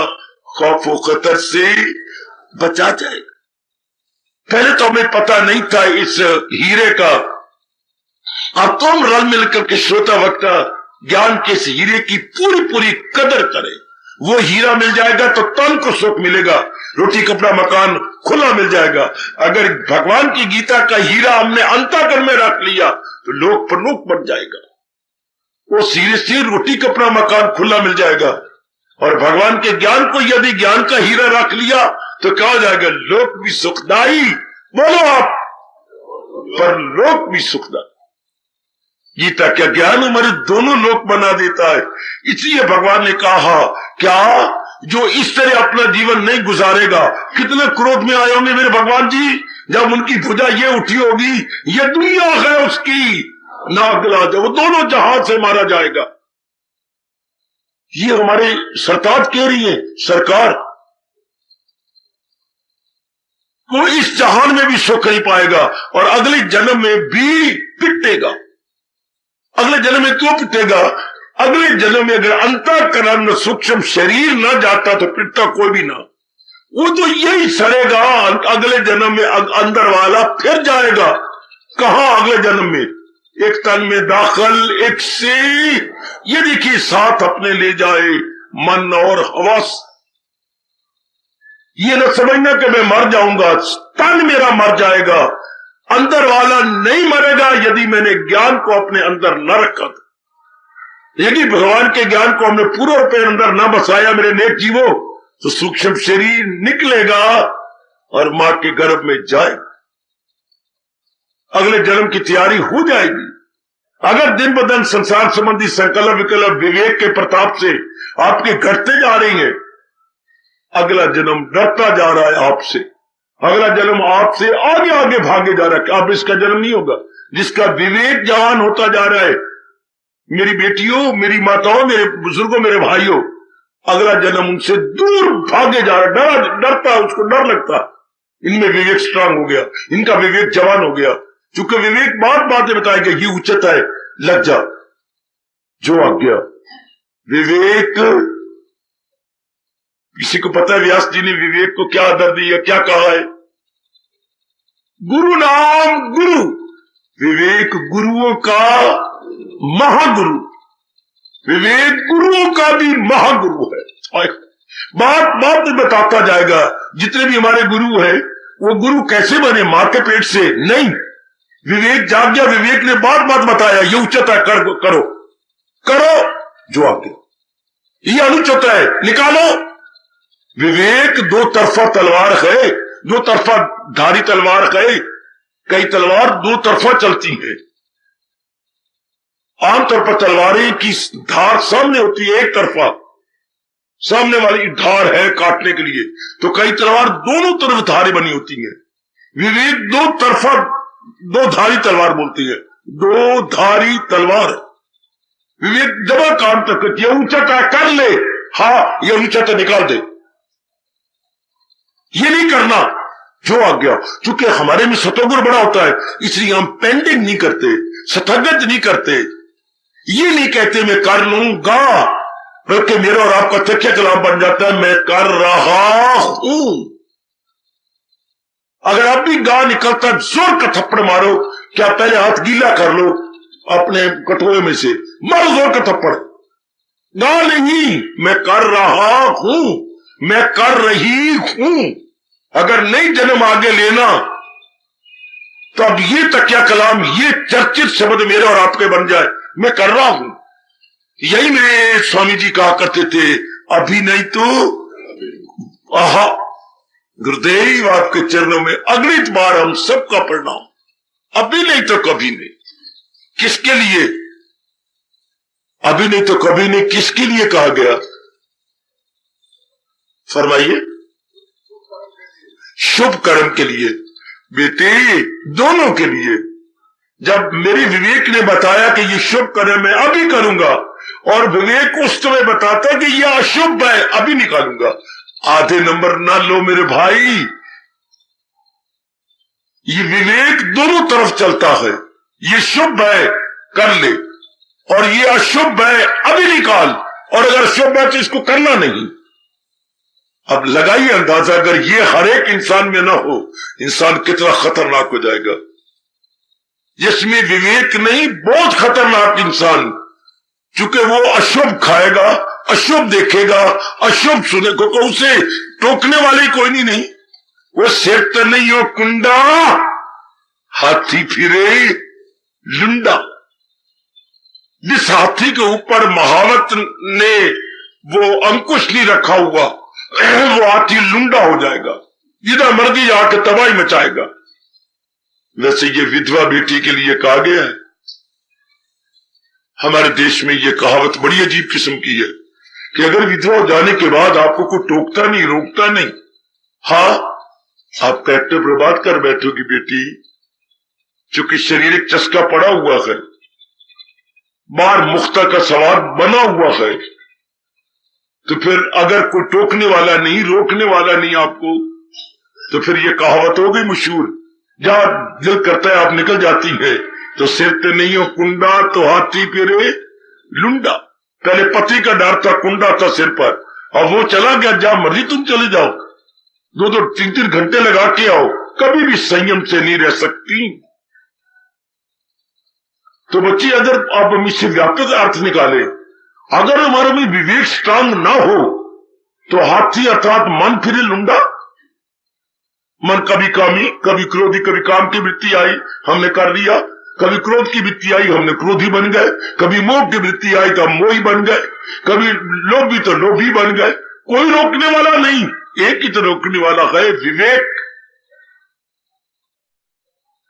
खौफ व खतर से बचा जाएगा। पहले तो हमें पता नहीं था इस हीरे का। अब तुम रल मिलकर के श्रोता वक्ता ज्ञान के इस हीरे की पूरी पूरी कदर करें। वो हीरा मिल जाएगा तो तन को सुख मिलेगा, रोटी कपड़ा मकान खुला मिल जाएगा। अगर भगवान की गीता का हीरा हमने अंतःकरण में रख लिया तो लोक प्रमुख बन जाएगा। वो हीरे से रोटी कपड़ा मकान खुला मिल जाएगा। और भगवान के ज्ञान को यदि ज्ञान का हीरा रख लिया तो क्या हो जाएगा? लोक भी सुखदाई, बोलो आप, पर लोक भी सुखदाई। गीता क्या ज्ञान हमारे दोनों लोक बना देता है। इसलिए भगवान ने कहा, क्या जो इस तरह अपना जीवन नहीं गुजारेगा, कितने क्रोध में आए होंगे मेरे भगवान जी, जब उनकी भुजा ये उठी होगी, ये दुनिया है उसकी नाक गला जाए, वो दोनों जहां से मारा जाएगा। ये हमारे सरकार कह रही है, सरकार वो इस जहान में भी सुख नहीं पाएगा और अगले जन्म में भी पिटेगा। अगले जन्म में क्यों पिटेगा? अगले जन्म में अगर अंतःकरण में सूक्ष्म शरीर न जाता तो पिटता कोई भी ना, वो तो यही सड़ेगा। अगले जन्म में अंदर वाला फिर जाएगा कहां? अगले जन्म में एक तन में दाखिल, एक से ये देखिए साथ अपने ले जाए मन और हवस। ये न समझना कि मैं मर जाऊंगा, तन मेरा मर जाएगा, अंदर वाला नहीं मरेगा यदि मैंने ज्ञान को अपने अंदर न रखा। यदि भगवान के ज्ञान को हमने पूरे रूप में अंदर न बसाया मेरे नेक जीवों, तो सूक्ष्म शरीर निकलेगा और मां के गर्भ में जाएगा। अगले जन्म की तैयारी हो जाएगी। अगर दिन ब दिन संसार संबंधी संकल्प विकल्प विवेक के प्रताप से आपके घटते जा रही हैं, अगला जन्म डरता जा रहा है आपसे। अगला जन्म आपसे आगे आगे भागे जा रहा है। अब इसका जन्म नहीं होगा जिसका विवेक जवान होता जा रहा है। मेरी बेटियों, मेरी माताओं, मेरे बुजुर्गों, मेरे भाइयों, अगला जन्म उनसे दूर भागे जा रहा है, डरता, उसको डर लगता। इनमें विवेक स्ट्रांग हो गया, इनका विवेक जवान हो गया। चूंकि विवेक बातें बताएगा, ये उचित है, लग जा, जो आ गया विवेक। किसी को पता है व्यास जी ने विवेक को क्या आदर दिया, क्या कहा है? गुरु नाम गुरु, विवेक गुरुओं का महागुरु, विवेक गुरुओं का भी महागुरु है। बात में बताता जाएगा। जितने भी हमारे गुरु हैं वो गुरु कैसे बने? मां के पेट से नहीं, विवेक जाग गया, विवेक ने बात बताया, ये उचित है, करो जो आगे, ये अनुचित है, निकालो। विवेक दो तरफा तलवार है, दो तरफा धारी तलवार है। कई तलवार दो तरफा चलती है। आमतौर पर तलवारें की धार सामने होती है, एक तरफा, सामने वाली धार है काटने के लिए, तो कई तलवार दोनों तरफ धारें बनी होती हैं। विवेक दो तरफा, दो धारी तलवार बोलती है, दो धारी तलवार। विवेक जबा काम तक, ये ऊंचा कर ले, हाँ ये ऊंचा तो निकाल दे, ये नहीं करना जो आ गया। क्योंकि हमारे में सतोगुण बड़ा होता है, इसलिए हम पेंडिंग नहीं करते, स्थगित नहीं करते, ये नहीं कहते मैं कर लूंगा, बल्कि मेरा और आपका तकिया कलाम बन जाता है, मैं कर रहा हूं। अगर आप भी गा निकलता जोर का थप्पड़ मारो, क्या पहले हाथ गीला कर लो अपने कटोरे में से, मारो जोर का थप्पड़। ना नहीं, मैं कर रहा हूं, मैं कर रही हूं। अगर नहीं जन्म आगे लेना तो अब ये तकिया कलाम, ये चर्चित शब्द मेरे और आपके बन जाए, मैं कर रहा हूं। यही मेरे स्वामी जी कहा करते थे, अभी नहीं तो आहा। गुरुदेव आपके चरणों में अगली बार हम सबका प्रणाम। अभी नहीं तो कभी नहीं, किसके लिए? अभी नहीं तो कभी नहीं, किसके लिए कहा गया? फरमाइए। शुभ कर्म के लिए बेटे, दोनों के लिए। जब मेरे विवेक ने बताया कि ये शुभ कर्म मैं अभी करूंगा, और विवेक उस समय बताता कि यह अशुभ है, अभी निकालूंगा, आधे नंबर ना लो मेरे भाई। ये विवेक दोनों तरफ चलता है। ये शुभ है कर ले, और ये अशुभ है अभी निकाल, और अगर अशुभ है तो इसको करना नहीं। अब लगाइए अंदाजा, अगर ये हर एक इंसान में ना हो, इंसान कितना खतरनाक हो जाएगा। जिसमें विवेक नहीं, बहुत खतरनाक इंसान, चूंकि वो अशुभ खाएगा, अशुभ देखेगा, अशुभ सुनेगा, तो उसे टोकने वाले कोई नहीं। वो सिर तो नहीं हो कुंडा, हाथी फिरे लुंडा। जिस हाथी के ऊपर महावत ने वो अंकुश नहीं रखा हुआ, वो हाथी लुंडा हो जाएगा, जिधर मर्जी जाके तबाही मचाएगा। वैसे ये विधवा बेटी के लिए कहा गया है। हमारे देश में ये कहावत बड़ी अजीब किस्म की है कि अगर विधवा हो जाने के बाद आपको कोई टोकता नहीं, रोकता नहीं, हाँ आप कहते बर्बाद कर बैठोगी बेटी, चूंकि शारीरिक चस्का पड़ा हुआ है, बार मुख्ता का सवाल बना हुआ है, तो फिर अगर कोई टोकने वाला नहीं, रोकने वाला नहीं आपको, तो फिर ये कहावत हो गई मशहूर, जहां दिल करता है आप निकल जाती है। तो सिर पे नहीं हो कुंडा तो हाथी फिरे लुंडा। पहले पति का डर था, कुंडा था सिर पर, और वो चला गया, जहां मर्जी तुम चले जाओ, 2-3 घंटे लगा के आओ, कभी भी संयम से नहीं रह सकती। तो बच्ची, अगर आप हम इससे व्यापक अर्थ निकाले, अगर हमारे में विवेक स्ट्रांग ना हो तो हाथी अर्थात मन फिरे लुंडा। मन कभी कामी, कभी क्रोधी, कभी काम की वृत्ति आई हमने कर लिया, कभी क्रोध की वृत्ति आई हमने क्रोधी बन गए, कभी मोह की वृत्ति आई तो हम मोही बन गए, कभी लोभी तो लोभी बन गए। कोई रोकने वाला नहीं, एक ही तो रोकने वाला है, विवेक।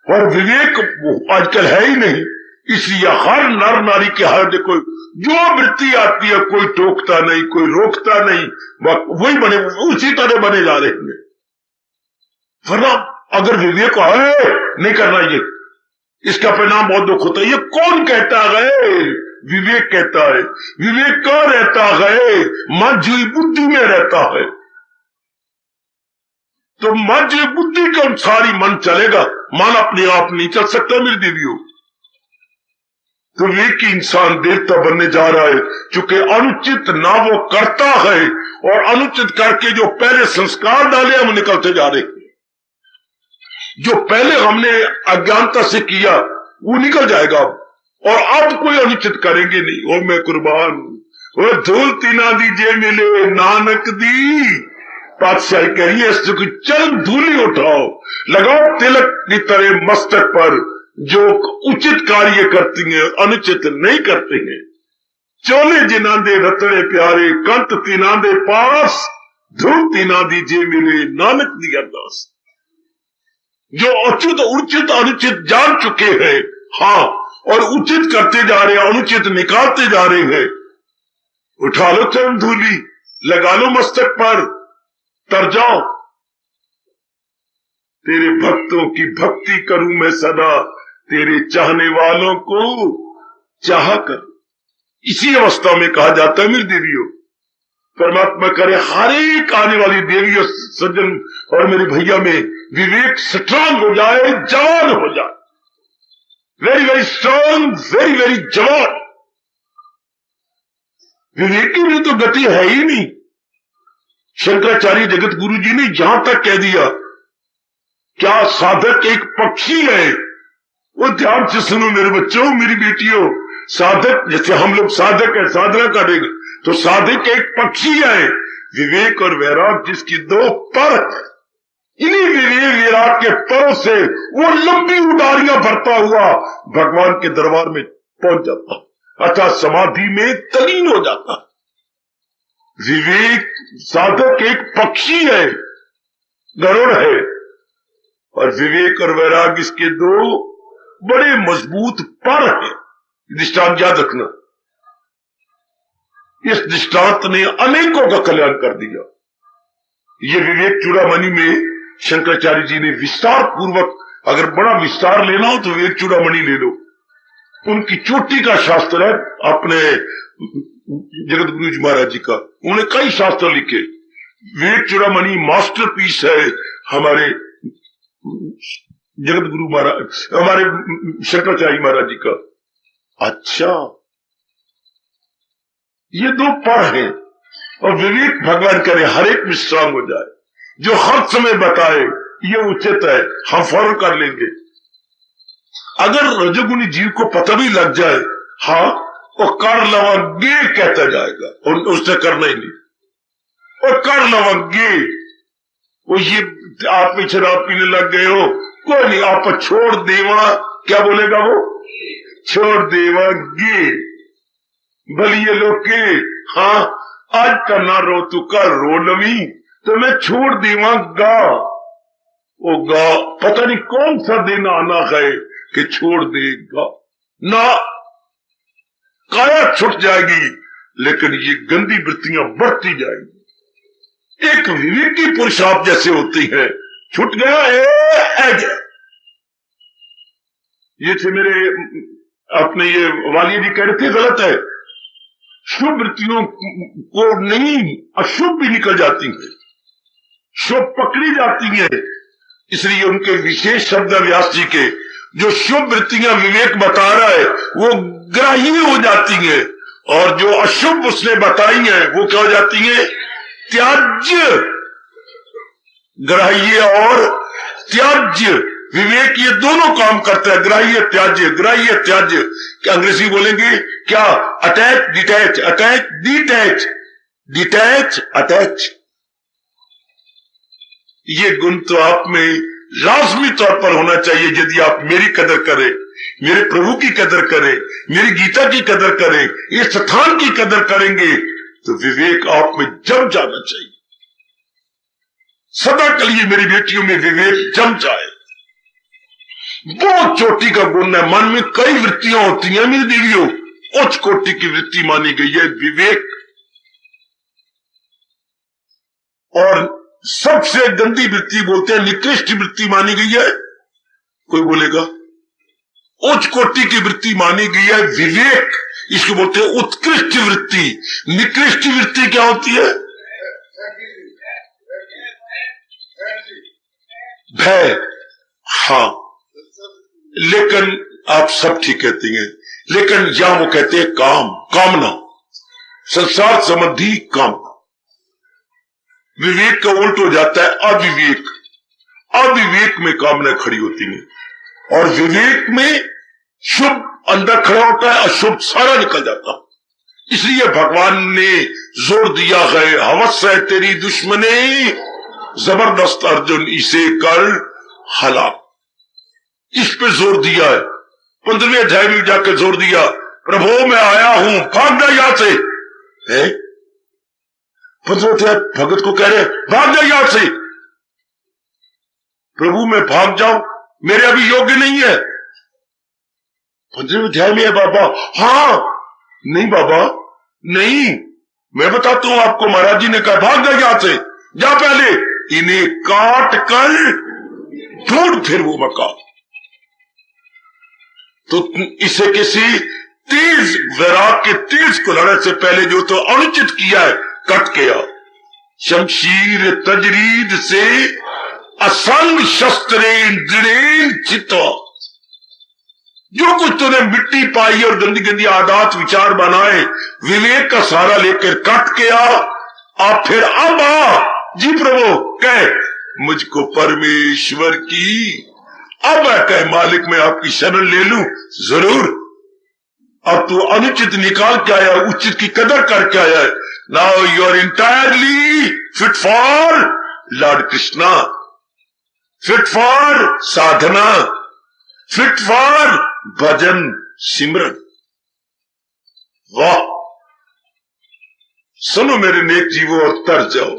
और विवेक आजकल है ही नहीं, इसलिए हर नर नारी के हर देखो जो वृत्ति आती है, कोई टोकता नहीं, कोई रोकता नहीं, वही बने, उसी तरह बने जा रहे हैं। वरना अगर विवेक है नहीं करना, ये इसका परिणाम बहुत दुख होता है। ये कौन कहता है? विवेक कहता है। विवेक कहाँ रहता है? मध्य बुद्धि में रहता है। तो मध्य बुद्धि के अनुसार ही मन चलेगा, मन अपने आप नहीं चल सकता मेरी देवियों। तो विवेक की इंसान देवता बनने जा रहा है, क्योंकि अनुचित ना वो करता है, और अनुचित करके जो पहले संस्कार डाले हम निकलते जा रहे हैं। जो पहले हमने अज्ञानता से किया वो निकल जाएगा, और अब कोई अनुचित करेंगे नहीं। और मैं कुर्बान, वो धूल तीना दीजिए मिले नानक दी, पातशाही कहिए चल धूली उठाओ, लगाओ तिलक की तरह मस्तक पर, जो उचित कार्य करती हैं अनुचित नहीं करते हैं। चोले जिनादे रतड़े प्यारे, कंत तीनादे पास, धूल तीना दीजिए मिले नानक दी अरदास। जो अच्युत उचित अनुचित जान चुके हैं, हाँ, और उचित करते जा रहे हैं, अनुचित निकालते जा रहे हैं, उठा लो चरण धूली, लगा लो मस्तक पर, तर जाओ। तेरे भक्तों की भक्ति करूं मैं सदा, तेरे चाहने वालों को चाह कर। इसी अवस्था में कहा जाता है मेरी देवियों, परमात्मा करे हर एक आने वाली देवी और सज्जन और मेरे भैया में विवेक स्ट्रांग हो जाए, जवान हो जाए, very very strong, very very जवान। विवेक की भी तो गति है ही नहीं। शंकराचार्य जगत गुरु जी ने यहां तक कह दिया, क्या साधक एक पक्षी है वो ध्यान से सुनो मेरे बच्चों, मेरी बेटियों। साधक, जैसे हम लोग साधक है, साधना करेंगे तो साधक एक पक्षी है, विवेक और वैराग जिसकी दो पर, इन्हीं विवेक वैराग के परों से वो लंबी उडारियां भरता हुआ भगवान के दरबार में पहुंच जाता, अर्थात समाधि में तलीन हो जाता। विवेक साधक एक पक्षी है, गरुड़ है, और विवेक और वैराग इसके दो बड़े मजबूत पर हैं। दृष्टांत याद रखना, इस दृष्टांत ने अनेकों का कल्याण कर दिया। ये विवेक चूड़ामणि में शंकराचार्य जी ने विस्तार पूर्वक, अगर बड़ा विस्तार लेना हो तो विवेक चूड़ामणि ले लो, उनकी चोटी का शास्त्र है अपने जगत गुरु जी महाराज जी का। उन्होंने कई शास्त्र लिखे, विवेक चूड़ामणि मास्टरपीस है हमारे जगत गुरु महाराज, हमारे शंकराचार्य महाराज जी का। अच्छा, ये दो पर हैं, और विवेक भगवान करे हर एक में स्ट्रांग हो जाए, जो हर समय बताए ये उचित है, हम फौरन कर लेंगे। अगर रजोगुणी जीव को पता भी लग जाए, हाँ, वो कर लवेंगे कहता जाएगा, और उसने करना ही नहीं, और कर लवेंगे। वो ये आप में शराब पीने लग गए हो, कोई नहीं, आप छोड़ देवा, क्या बोलेगा वो, छोड़ देवागे बलिए लोग के, हाँ, आज का ना रो तू कर रो नवी, तो मैं छोड़ देवागा। वो गा पता नहीं कौन सा दिन आना है कि छोड़ देगा ना, काया छुट जाएगी, लेकिन ये गंदी वृत्तियां बढ़ती जाएगी। एक विवेकी पुरुष आप जैसे होती है, छूट गया है गया। ये थे मेरे अपने ये वाली जी कह रहे थे, गलत है, शुभ वृत्तियों को नहीं, अशुभ भी निकल जाती है, शुभ पकड़ी जाती है। इसलिए उनके विशेष शब्द व्यास जी के, जो शुभ वृत्तियां विवेक बता रहा है वो ग्राह्य हो जाती है, और जो अशुभ उसने बताई है वो क्या हो जाती है, त्याज्य। ग्राह्य और त्याज्य, विवेक ये दोनों काम करता है, ग्राह्य त्याज्य, ग्राह्य त्याज्य। क्या अंग्रेजी बोलेंगे क्या, attach detach, attach detach, detach attach. ये गुण तो आप में लाजमी तौर पर होना चाहिए। यदि आप मेरी कदर करें, मेरे प्रभु की कदर करें, मेरी गीता की कदर करें, इस स्थान की कदर करेंगे, तो विवेक आप में जम जाना चाहिए। सदा के लिए मेरी बेटियों में विवेक जम जाए। बहुत चोटी का गुण है, मन में कई वृत्तियां होती हैं मेरी देवियों, उच्च कोटि की वृत्ति मानी गई है विवेक। और सबसे गंदी वृत्ति बोलते हैं निकृष्ट वृत्ति मानी गई है, कोई बोलेगा उच्च कोटि की वृत्ति मानी गई है विवेक, इसको बोलते हैं उत्कृष्ट वृत्ति। निकृष्ट वृत्ति क्या होती है, भय। हाँ, लेकिन आप सब ठीक कहती हैं, लेकिन यहां वो कहते हैं काम, कामना, संसार संबंधी कामना। विवेक का उल्ट हो जाता है अविवेक। अविवेक में कामना खड़ी होती है, और विवेक में शुभ अंदर खड़ा होता है, अशुभ सारा निकल जाता। इसलिए भगवान ने जोर दिया है, हवस है तेरी दुश्मनी जबरदस्त अर्जुन इसे कर हलाक। इस पे जोर दिया है। 15वें अध्याय में जाकर जोर दिया, प्रभु मैं आया हूं, भाग जा यहां से। 15वें अध्याय भगत को कह रहे भाग जा यहां से, प्रभु मैं भाग जाऊं, मेरे अभी योग्य नहीं है। 15वें अध्याय में है बाबा, हाँ नहीं बाबा नहीं, मैं बताता हूं आपको, महाराज जी ने कहा भाग जा यहां से, जा पहले इन्हें काट कर ढूंढ फिर वो मकान। तो इसे किसी तेज वैराग के तेज कुल्हाड़े से पहले जो तो अनुचित किया है कट गया। शमशीर तजरीद से असंग शस्त्रें दृढ़ेन चित्त, जो कुछ तूने मिट्टी पाई और गंदी गंदी आदत विचार बनाए, विवेक का सहारा लेकर कट गया। आप फिर अब आ जी प्रभु कह, मुझको परमेश्वर की अब है कहे मालिक मैं आपकी शरण ले लूं, जरूर। अब तू अनुचित निकाल के आया, उचित की कदर करके आया है। Now you are entirely fit for lord Krishna, fit for sadhana, fit for bhajan simran. वाह! सुनो मेरे नेक जीवो और तर जाओ,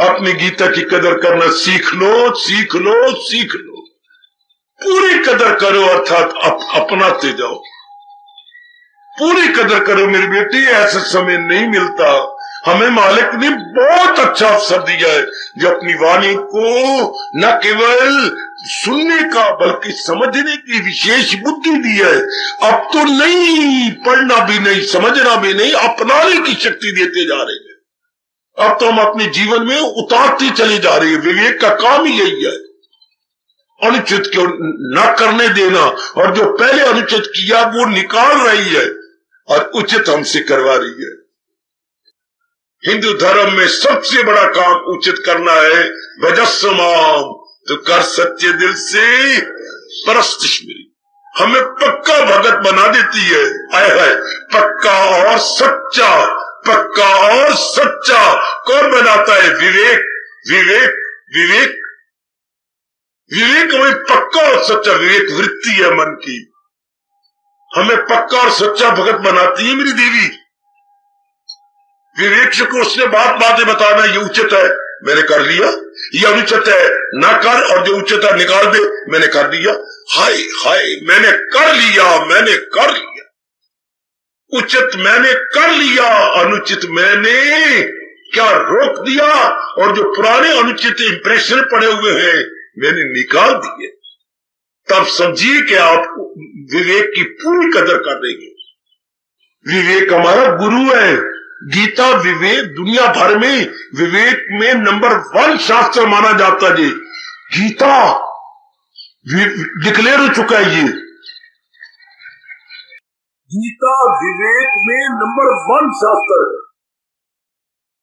अपनी गीता की कदर करना सीख लो, सीख लो, सीख लो, पूरी कदर करो, अर्थात अपनाते जाओ, पूरी कदर करो मेरी बेटी। ऐसा समय नहीं मिलता, हमें मालिक ने बहुत अच्छा अवसर दिया है जो अपनी वाणी को न केवल सुनने का बल्कि समझने की विशेष बुद्धि दी है। अब तो नहीं, पढ़ना भी नहीं, समझना भी नहीं, अपनाने की शक्ति देते जा रहे हैं। अब तो हम अपने जीवन में उतारते चले जा रहे हैं। विवेक का काम ही यही है, अनुचित को न करने देना, और जो पहले अनुचित किया वो निकाल रही है और उचित हमसे करवा रही है। हिंदू धर्म में सबसे बड़ा काम उचित करना है। भजस्वमाम, तो कर सच्चे दिल से परस्तिष्मिरी, हमें पक्का भगत बना देती है। आए है पक्का और सच्चा, पक्का और सच्चा कौन बनाता है? विवेक, विवेक, विवेक, विवेक हमें पक्का और सच्चा, विवेक वृत्ति है मन की, हमें पक्का और सच्चा भगत बनाती है मेरी देवी। विवेक से को उसने बातें बताना, ये उचित है मैंने कर लिया, ये अनुचित है ना कर, और जो उचित है निकाल दे, मैंने कर लिया। हाय हाय, मैंने कर लिया, मैंने कर लिया, उचित मैंने कर लिया, अनुचित मैंने क्या रोक दिया, और जो पुराने अनुचित इंप्रेशन पड़े हुए हैं मैंने निकाल दिए। तब समझिए कि आप विवेक की पूरी कदर कर रहे हैं। विवेक हमारा गुरु है। गीता विवेक, दुनिया भर में विवेक में नंबर 1 शास्त्र माना जाता है। गीता डिक्लेयर हो चुका है, ये गीता विवेक में नंबर 1 शास्त्र है।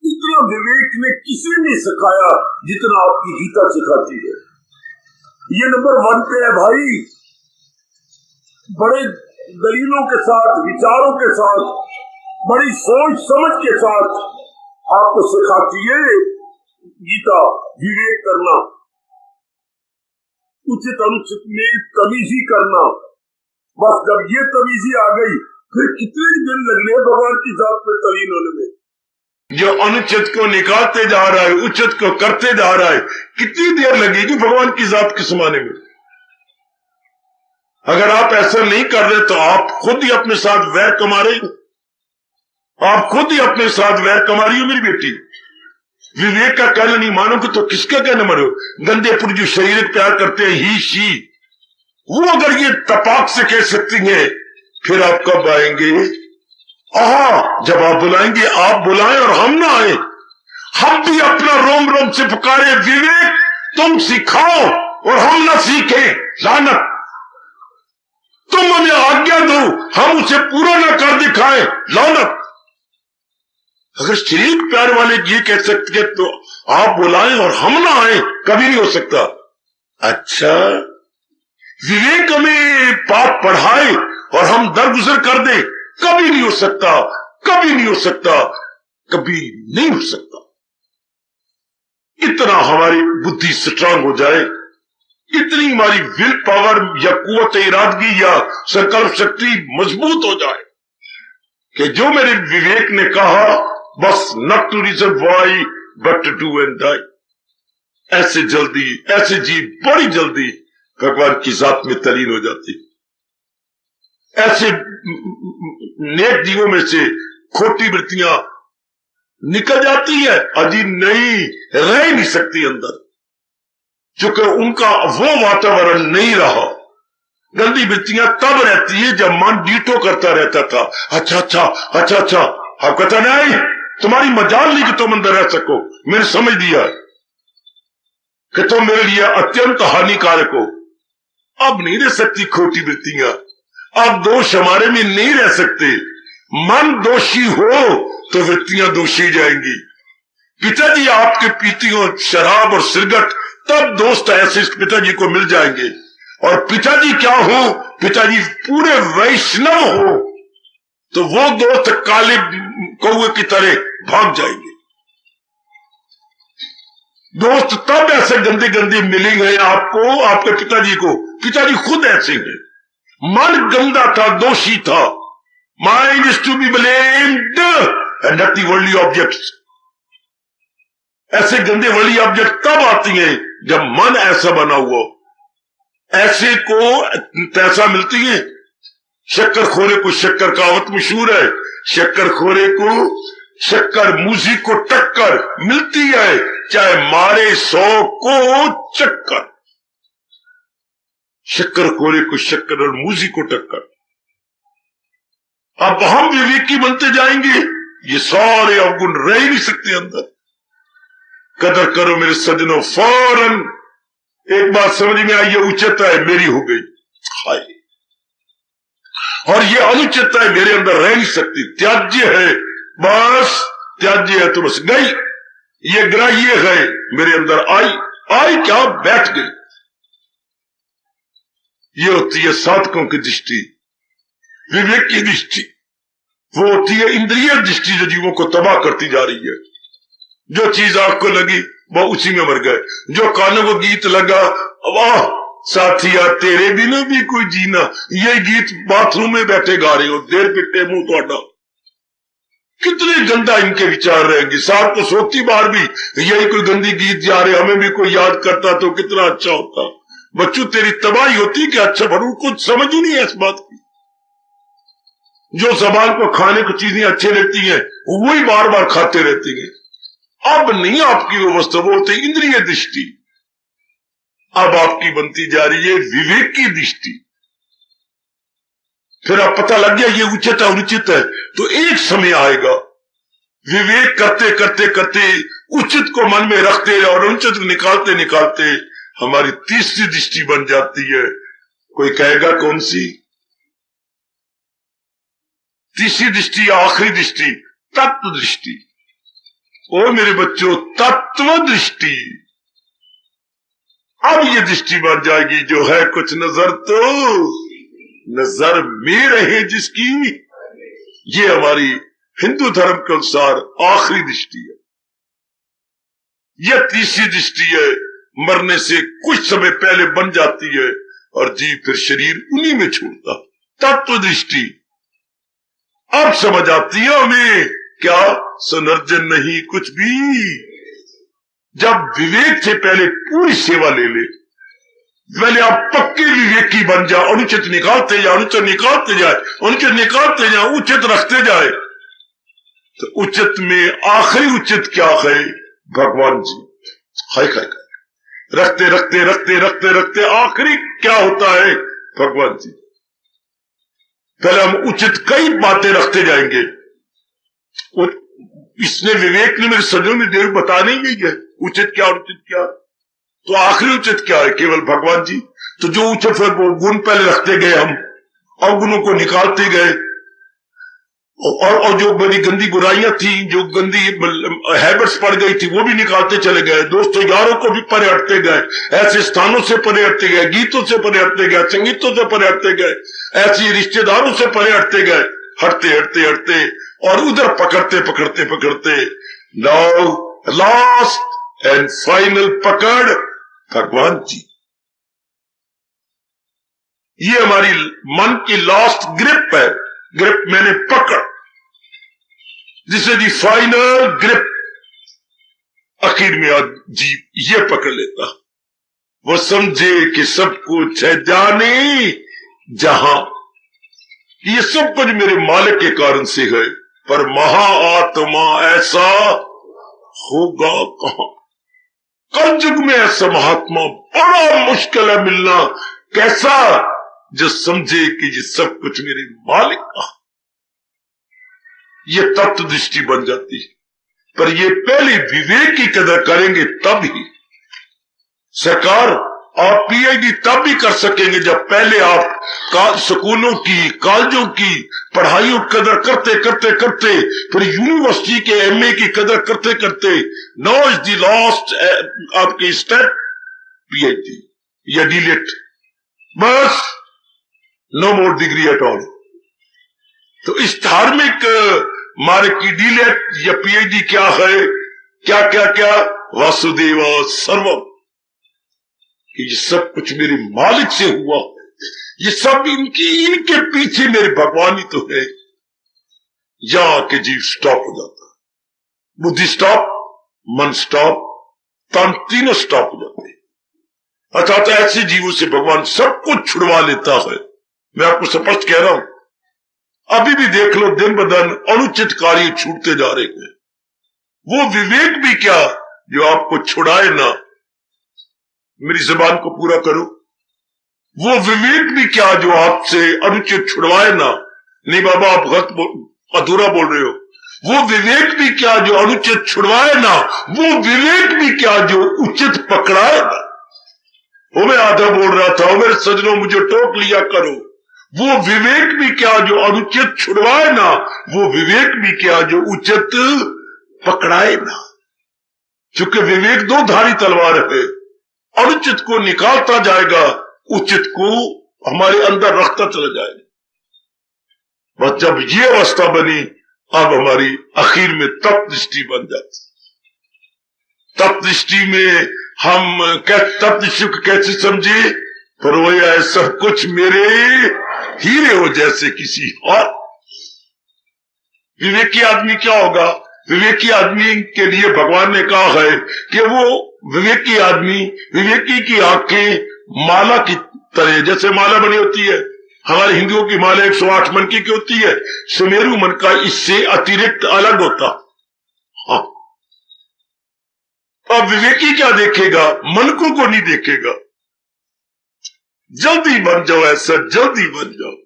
इतना विवेक ने किसी ने सिखाया जितना आपकी गीता सिखाती है। ये नंबर 1 पे है भाई। बड़े दलीलों के साथ, विचारों के साथ, बड़ी सोच समझ के साथ आपको सिखाती है गीता विवेक करना, उचित अनुचित में तमीजी करना। बस जब ये तमीजी आ गई फिर कितने दिन लगने भगवान की जात में तलीन होने में। जो अनुचित को निकालते जा रहा है, उचित को करते जा रहा है, कितनी देर लगेगी भगवान की जात के समाने में। अगर आप ऐसा नहीं कर रहे तो आप खुद ही अपने साथ वैर कमा रहे हो, आप खुद ही अपने साथ वैर कमा रही हो मेरी बेटी। विवेक का कहना नहीं मानोगे तो किसका कहना मानो? गंदे पुरुष जो शरीर प्यार करते हैं, ही शी, वो अगर ये तपाक से कह सकती हैं, फिर आप कब आएंगे? जब आप बुलाएंगे, आप बुलाएं और हम ना आए। हम भी अपना रोम रोम से पुकारे, विवेक तुम सिखाओ, और हम ना सीखें। लानत, तुम हमें आज्ञा दो, हम उसे पूरा ना कर दिखाएं। लानत। अगर शरीर प्यार वाले ये कह सकते हैं तो आप बुलाएं और हम ना आए, कभी नहीं हो सकता। अच्छा, विवेक हमें पाप पढ़ाए और हम दरगुजर कर दे, कभी नहीं हो सकता, कभी नहीं हो सकता, कभी नहीं हो सकता। इतना हमारी बुद्धि स्ट्रांग हो जाए, इतनी हमारी विल पावर या कुव्वत इरादगी या संकल्प शक्ति मजबूत हो जाए कि जो मेरे विवेक ने कहा, बस not to reason why but to do and die. ऐसे जल्दी, ऐसे जी बड़ी जल्दी भगवान की जात में तलीन हो जाती। ऐसे नेक जीवों में से खोटी वृत्तियां निकल जाती है, अजी नहीं रह ही नहीं सकती अंदर, चूंकि उनका वो वातावरण नहीं रहा। गंदी वृत्तियां तब रहती है जब मन डीटो करता रहता था, अच्छा अच्छा अच्छा अच्छा, आप कहता नहीं तुम्हारी मजाल नहीं कि तुम अंदर रह सको, मैंने समझ दिया कि तुम मेरे लिए अत्यंत हानिकारक हो। अब नहीं रह सकती खोटी वृत्तियां, अब दोष हमारे में नहीं रह सकते। मन दोषी हो तो वृत्तियां दोषी जाएंगी। पिताजी आपके पीती हो शराब और सिगरेट, तब दोस्त ऐसे पिताजी को मिल जाएंगे। और पिताजी क्या हो, पिताजी पूरे वैष्णव हो, तो वो दोस्त काले कौवे की तरह भाग जाएंगे। दोस्त तब ऐसे गंदे गंदे मिलेंगे आपको, आपके पिताजी को। पिताजी खुद ऐसे हैं, मन गंदा था, दोषी था। Mind is to be blamed and not the worldly objects. ऐसे गंदे वर्ल्डली ऑब्जेक्ट तब आती हैं जब मन ऐसा बना हुआ। ऐसे को पैसा मिलती है। शक्कर खोरे को शक्कर कहावत मशहूर है, शक्कर खोरे को शक्कर मूजी को टक्कर मिलती है, चाहे मारे 100 को चक्कर। शक्कर खोरे को शक्कर और मूजी को टक्कर। अब हम विवेकी बनते जाएंगे, ये सारे अवगुण रह ही नहीं सकते अंदर। कदर करो मेरे सज्जनों, फौरन एक बात समझ में आई, ये उच्चता है मेरी हो गई, हाय, और ये अनुचितता है मेरे अंदर रह नहीं सकती, त्याज्य है, बस त्याज्य है तो बस गई। ये ग्राह्य है मेरे अंदर आई क्या, बैठ गई। ये होती है साधकों की दृष्टि, विवेक की दृष्टि। वो होती है इंद्रिय दृष्टि जो जीवों को तबाह करती जा रही है। जो चीज आंख को लगी वो उसी में मर गए। जो कानों को गीत लगा, वाह साथिया तेरे बिना भी कोई जीना, ये गीत बाथरूम में बैठे गा रहे हो, देर पिट्टे मुंह तोड़ा। कितने गंदा इनके विचार रहेंगे। साथ तो सोती बार भी यही कोई गंदी गीत जा रहे, हमें भी कोई याद करता तो कितना अच्छा होता। बच्चों तेरी तबाही होती कि अच्छा भरू, कुछ समझ ही नहीं है इस बात की। जो जबान को खाने को चीजें अच्छी लगती हैं वही बार बार खाते रहती हैं। अब नहीं आपकी व्यवस्था, वो होती इंद्रिय दृष्टि। अब आपकी बनती जा रही है विवेक की दृष्टि। फिर आप पता लग गया ये उचित है अनुचित है, तो एक समय आएगा विवेक करते करते करते उचित को मन में रखते और अनुचित निकालते निकालते हमारी तीसरी दृष्टि बन जाती है। कोई कहेगा कौन सी तीसरी दृष्टि? आखिरी दृष्टि, तत्व दृष्टि। ओ मेरे बच्चों, तत्व दृष्टि। अब ये दृष्टि बन जाएगी जो है कुछ नजर तो नजर में रहे जिसकी। ये हमारी हिंदू धर्म के अनुसार आखिरी दृष्टि है। यह तीसरी दृष्टि है, मरने से कुछ समय पहले बन जाती है और जीव फिर शरीर उन्हीं में छोड़ता। तत्व दृष्टि अब समझ आती है हमें, क्या सुनर्जन नहीं कुछ भी। जब विवेक से पहले पूरी सेवा ले ले, पहले आप पक्के विवेकी बन जाओ, अनुचित निकालते जाओ, अनुचित निकालते जाए, अनुचित निकालते जाओ, उचित रखते जाए। तो उचित में आखिरी उचित क्या है? भगवान जी। हाय हाय रखते रखते रखते रखते रखते आखिरी क्या होता है? भगवान जी। पहले हम उचित कई बातें रखते जाएंगे और इसने विवेक ने मेरे सजों में देर बता नहीं गई है उचित क्या और उचित क्या। तो आखिरी उचित क्या है? केवल भगवान जी। तो जो उचित है वो गुण पहले रखते गए, हम अवगुणों को निकालते गए, और जो बड़ी गंदी बुराइयां थी, जो गंदी हैबिट्स पड़ गई थी, वो भी निकालते चले गए। दोस्तों यारों को भी परे हटते गए, ऐसे स्थानों से परे हटते गए, गीतों से परे हटते गए, संगीतों से परे हटते गए, ऐसी रिश्तेदारों से परे हटते गए, हटते हटते हटते और उधर पकड़ते पकड़ते पकड़ते नाउ लास्ट एंड फाइनल पकड़ भगवान जी। ये हमारी मन की लास्ट ग्रिप है। ग्रिप मैंने पकड़, जिसे दी फाइनल ग्रिप, आखिर में जीव ये पकड़ लेता। वो समझे कि सब कुछ है जाने जहां, ये सब कुछ मेरे मालिक के कारण से है, पर महाआत्मा ऐसा होगा कहां? कल युग में ऐसा महात्मा बड़ा मुश्किल है मिलना। कैसा? जो समझे कि ये सब कुछ मेरे मालिक का। ये तत्व दृष्टि बन जाती है, पर ये पहले विवेक की कदर करेंगे तब ही। सरकार आप पीएचडी तब भी कर सकेंगे जब पहले आप स्कूलों की, कॉलेजों की पढ़ाइयों की कदर करते करते करते, फिर यूनिवर्सिटी के एमए की कदर करते करते, नाउ इज द लास्ट आपकी स्टेप पीएचडी या डीलेट। बस no more degree at all. तो इस धार्मिक मारे की डीलेट या पीएचडी क्या है, क्या क्या क्या, वासुदेव सर्वम, कि ये सब कुछ मेरे मालिक से हुआ, ये सब इनके पीछे मेरे भगवान ही तो है। यहां के जीव स्टॉप हो जाता है, बुद्धि स्टॉप, मन स्टॉप, तन, तीनों स्टॉप हो जाते हैं। अर्थात ऐसे जीवों से भगवान सब कुछ छुड़वा लेता है। मैं आपको स्पष्ट कह रहा हूं, अभी भी देख लो, दिन ब दिन अनुचित कार्य छूटते जा रहे हैं। वो विवेक भी क्या जो आपको छुड़ाए ना, मेरी जबान को पूरा करो, वो विवेक भी क्या जो आपसे अनुचित छुड़वाए ना। नहीं बाबा आप अधूरा बोल रहे हो। वो विवेक भी क्या जो अनुचित छुड़वाए ना, वो विवेक भी क्या जो उचित पकड़ाए ना। वो मैं आधा बोल रहा था, वो मेरे सजनों मुझे टोक लिया करो। वो विवेक भी क्या जो अनुचित छुड़वाए ना, वो विवेक भी क्या जो उचित पकड़ाए ना। क्योंकि विवेक दो धारी तलवार है, अनुचित को निकालता जाएगा, उचित को हमारे अंदर रखता चला जाएगा। बस जब ये अवस्था बनी, अब हमारी आखिर में तप दृष्टि बन जाती। तप दृष्टि में हम तप दृष्टि को कैसे समझे, परोया है सब कुछ मेरे हीरे हो जैसे किसी और। विवेकी आदमी क्या होगा, विवेकी आदमी के लिए भगवान ने कहा है कि वो विवेकी आदमी, विवेकी की आंखें माला की तरह, जैसे माला बनी होती है, हमारे हिंदुओं की माला 108 मन की होती है, सुमेरु मन का इससे अतिरिक्त अलग होता। हाँ, अब विवेकी क्या देखेगा, मनकों को नहीं देखेगा। जल्दी बन जाओ, ऐसा जल्दी बन जाओ।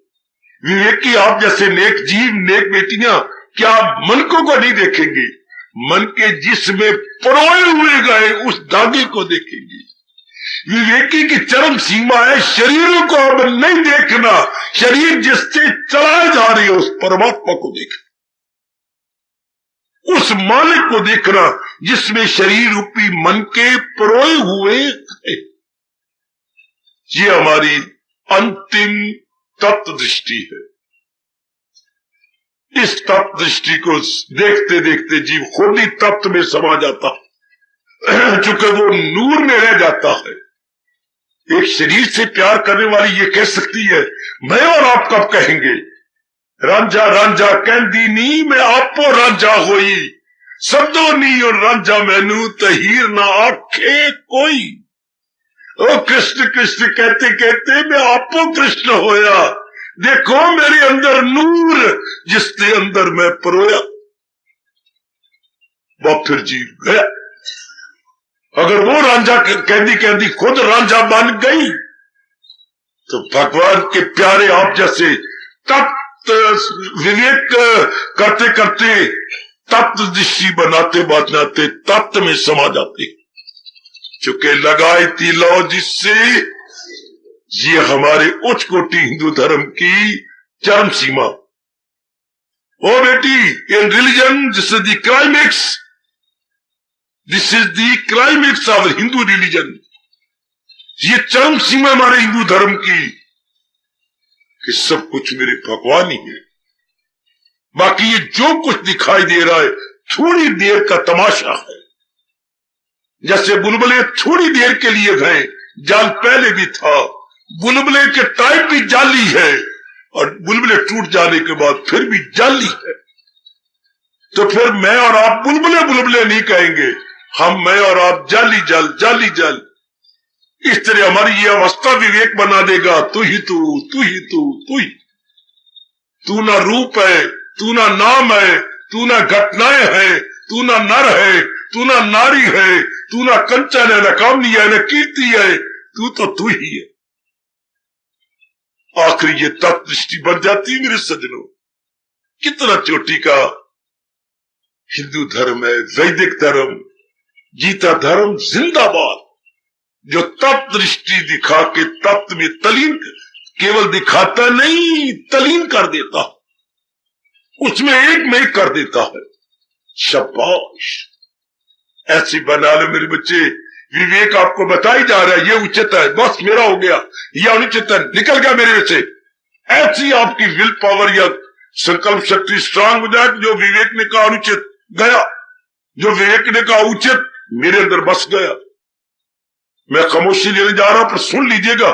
विवेकी आप जैसे नेक जीव, नेक बेटियां क्या मनकों को नहीं देखेंगे, मन के जिसमें परोए हुए गए उस धागे को देखेंगे। विवेकी की चरम सीमा है शरीरों को अब नहीं देखना, शरीर जिससे चलाए जा रही है उस परमात्मा को देखना, उस मालिक को देखना जिसमें शरीर रूपी मन के परोए हुए है। ये हमारी अंतिम तत्व दृष्टि है। इस तत्व दृष्टि को देखते देखते जीव खुद ही तत्व में समा जाता है, चूंकि वो नूर में रह जाता है। एक शरीर से प्यार करने वाली ये कह सकती है, मैं और आप कब कहेंगे रांझा रांझा कहती नी मैं आपो रांझा होई, सदो नी और रांझा मैनू तहीर ना आखे कोई। ओ कृष्ण कृष्ण कहते कहते मैं आपो कृष्ण होया, देखो मेरे अंदर नूर जिसके अंदर मैं परोया। वो फिर जीव गया। अगर वो रांझा कहती कहती खुद रांझा बन गई, तो भगवान के प्यारे आप जैसे तप्त विवेक करते करते तप्त दृष्टि बनाते बनाते तप्त में समा जाते। चुके लगाई थी लो जिससे, ये हमारे उच्च कोटि हिंदू धर्म की चरम सीमा। ओ बेटी, in religion this is the climax, this is the climax of Hindu religion. ये चरम सीमा हमारे हिंदू धर्म की कि सब कुछ मेरे भगवान ही है, बाकी ये जो कुछ दिखाई दे रहा है थोड़ी देर का तमाशा है। जैसे बुलबुले थोड़ी देर के लिए गए, जाल पहले भी था, बुलबुले के टाइप भी जाली है और बुलबुले टूट जाने के बाद फिर भी जाली है। तो फिर मैं और आप बुलबुले बुलबुले नहीं कहेंगे, हम मैं और आप जाली जल जाली जल। इस तरह हमारी ये अवस्था विवेक बना देगा, तू ही तू, तू ही तू, तू ही तू ना रूप है, तू ना नाम है, तू ना घटनाएं है, तू ना नर है, तू ना नारी है, तू ना कंचन है, न कामनी है, न कीर्ति है, तू तो तू ही है। आखिर ये तत्व दृष्टि बन जाती है मेरे सज्जनों। कितना चोटी का हिंदू धर्म है, वैदिक धर्म, गीता धर्म जिंदाबाद, जो तत्व दृष्टि दिखा के तत्व में तलीन, केवल दिखाता नहीं तलीन कर देता, उसमें एक में एक कर देता है। शाबाश, ऐसी बना लो मेरे बच्चे, विवेक आपको बताई जा रहा है ये उचित है, बस मेरा हो गया, ये अनुचित है, निकल गया मेरे से। ऐसी आपकी विल पावर या संकल्प शक्ति स्ट्रांग हो जाए, जो विवेक ने कहा अनुचित गया, जो विवेक ने कहा उचित मेरे अंदर बस गया। मैं खामोशी लेने जा रहा हूं, पर सुन लीजिएगा,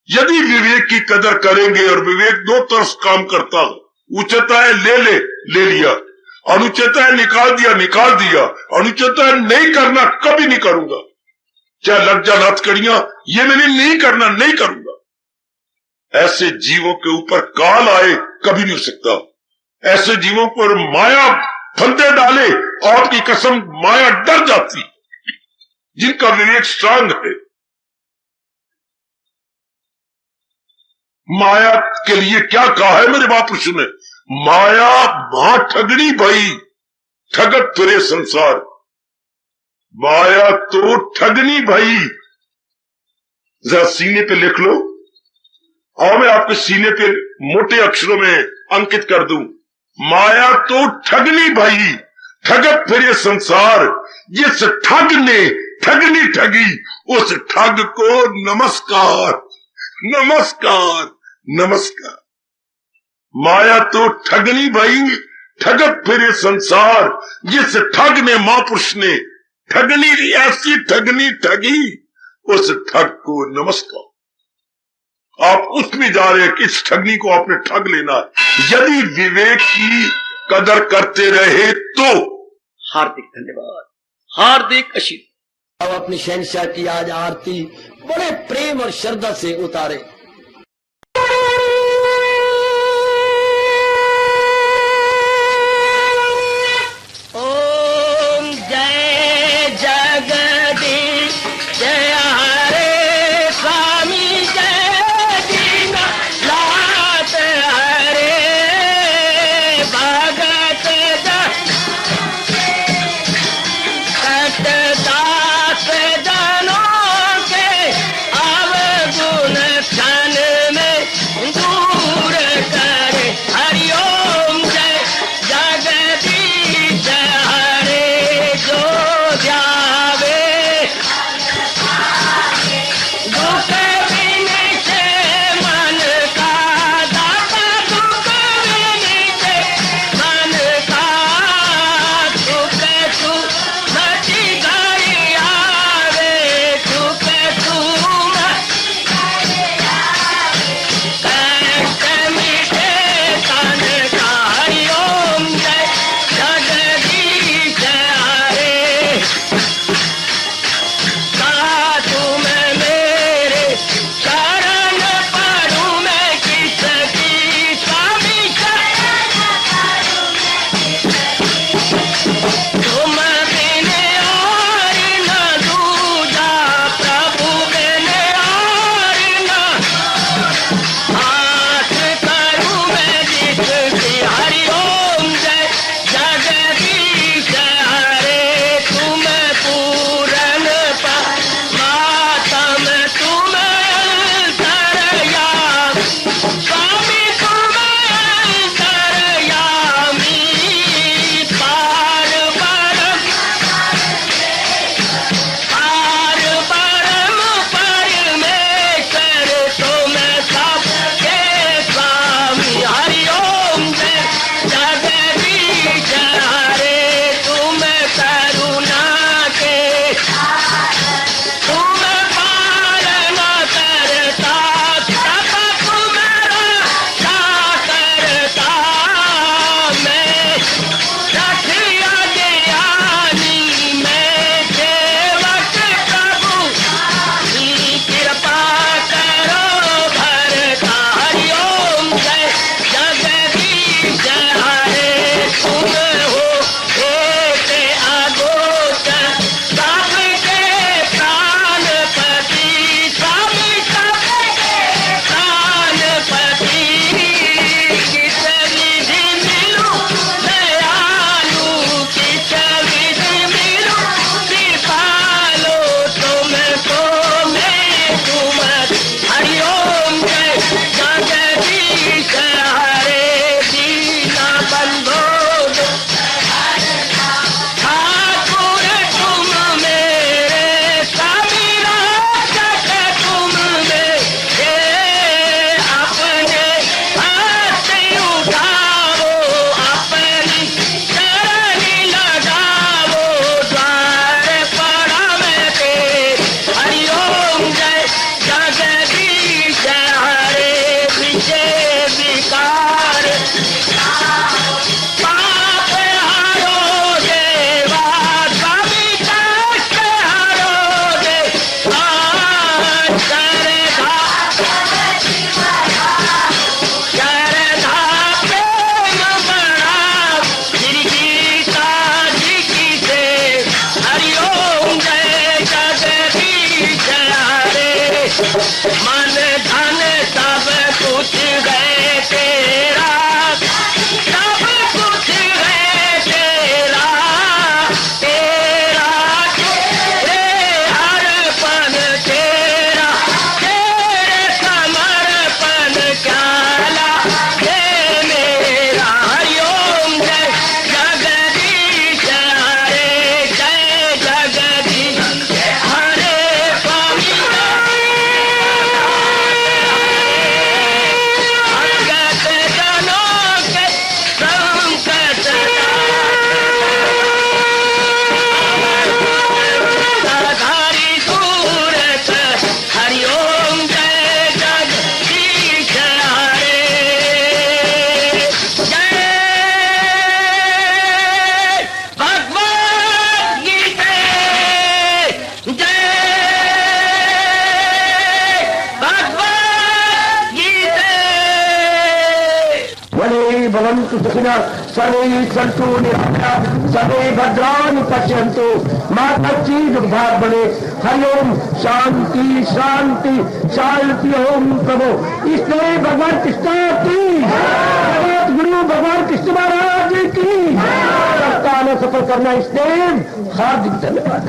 यदि विवेक की कदर करेंगे, और विवेक दो तरफ काम करता, उचित है ले लिया, अनुचित है निकाल दिया, अनुचित है नहीं करना, कभी नहीं करूंगा, चाहे लग जा हथकड़ियां, ये मैंने नहीं करना, नहीं करूंगा। ऐसे जीवों के ऊपर काल आए कभी नहीं हो सकता। ऐसे जीवों पर माया फंदे डाले, आपकी कसम माया डर जाती, जिनका विवेक स्ट्रांग है। माया के लिए क्या कहा है मेरे महापुरुषों ने? माया मां ठगनी भई, ठगत फिरे संसार। माया तो ठगनी भई, जरा सीने पे लिख लो, और मैं आपके सीने पे मोटे अक्षरों में अंकित कर दूं, माया तो ठगनी भई, ठगत फिरे संसार। जिस ठग ने ठगनी ठगी, उस ठग को नमस्कार, नमस्कार, नमस्कार। माया तो ठगनी भई, ठगत फिरे संसार। जिस ठग ने, महापुरुष ने ठगनी, ऐसी ठगनी ठगी, उस ठग को नमस्कार। आप उसमें जा रहे हैं कि इस ठगनी को आपने ठग लेना है। यदि विवेक की कदर करते रहे तो। हार्दिक धन्यवाद, हार्दिक आशीर्वाद। अब अपनी शहंशाह की आज आरती बड़े प्रेम और श्रद्धा से उतारे। ओम जय जगदीश जय हरे स्वामी, जय दीना लात हरे भगत दास जनों के अवगुण भवन्तु सुखिनः सर्वे सन्तु निरामयाः सर्वे भद्राणि पश्यन्तु मा कश्चित् दुर्भाग् भवेत्। हरि ओम शांति शांति शांति। ओम प्रभु इसलिए भगवान कृष्ण की जगत गुरु भगवान कृष्ण महाराज की सफल करना इसलिए हार्दिक धन्यवाद।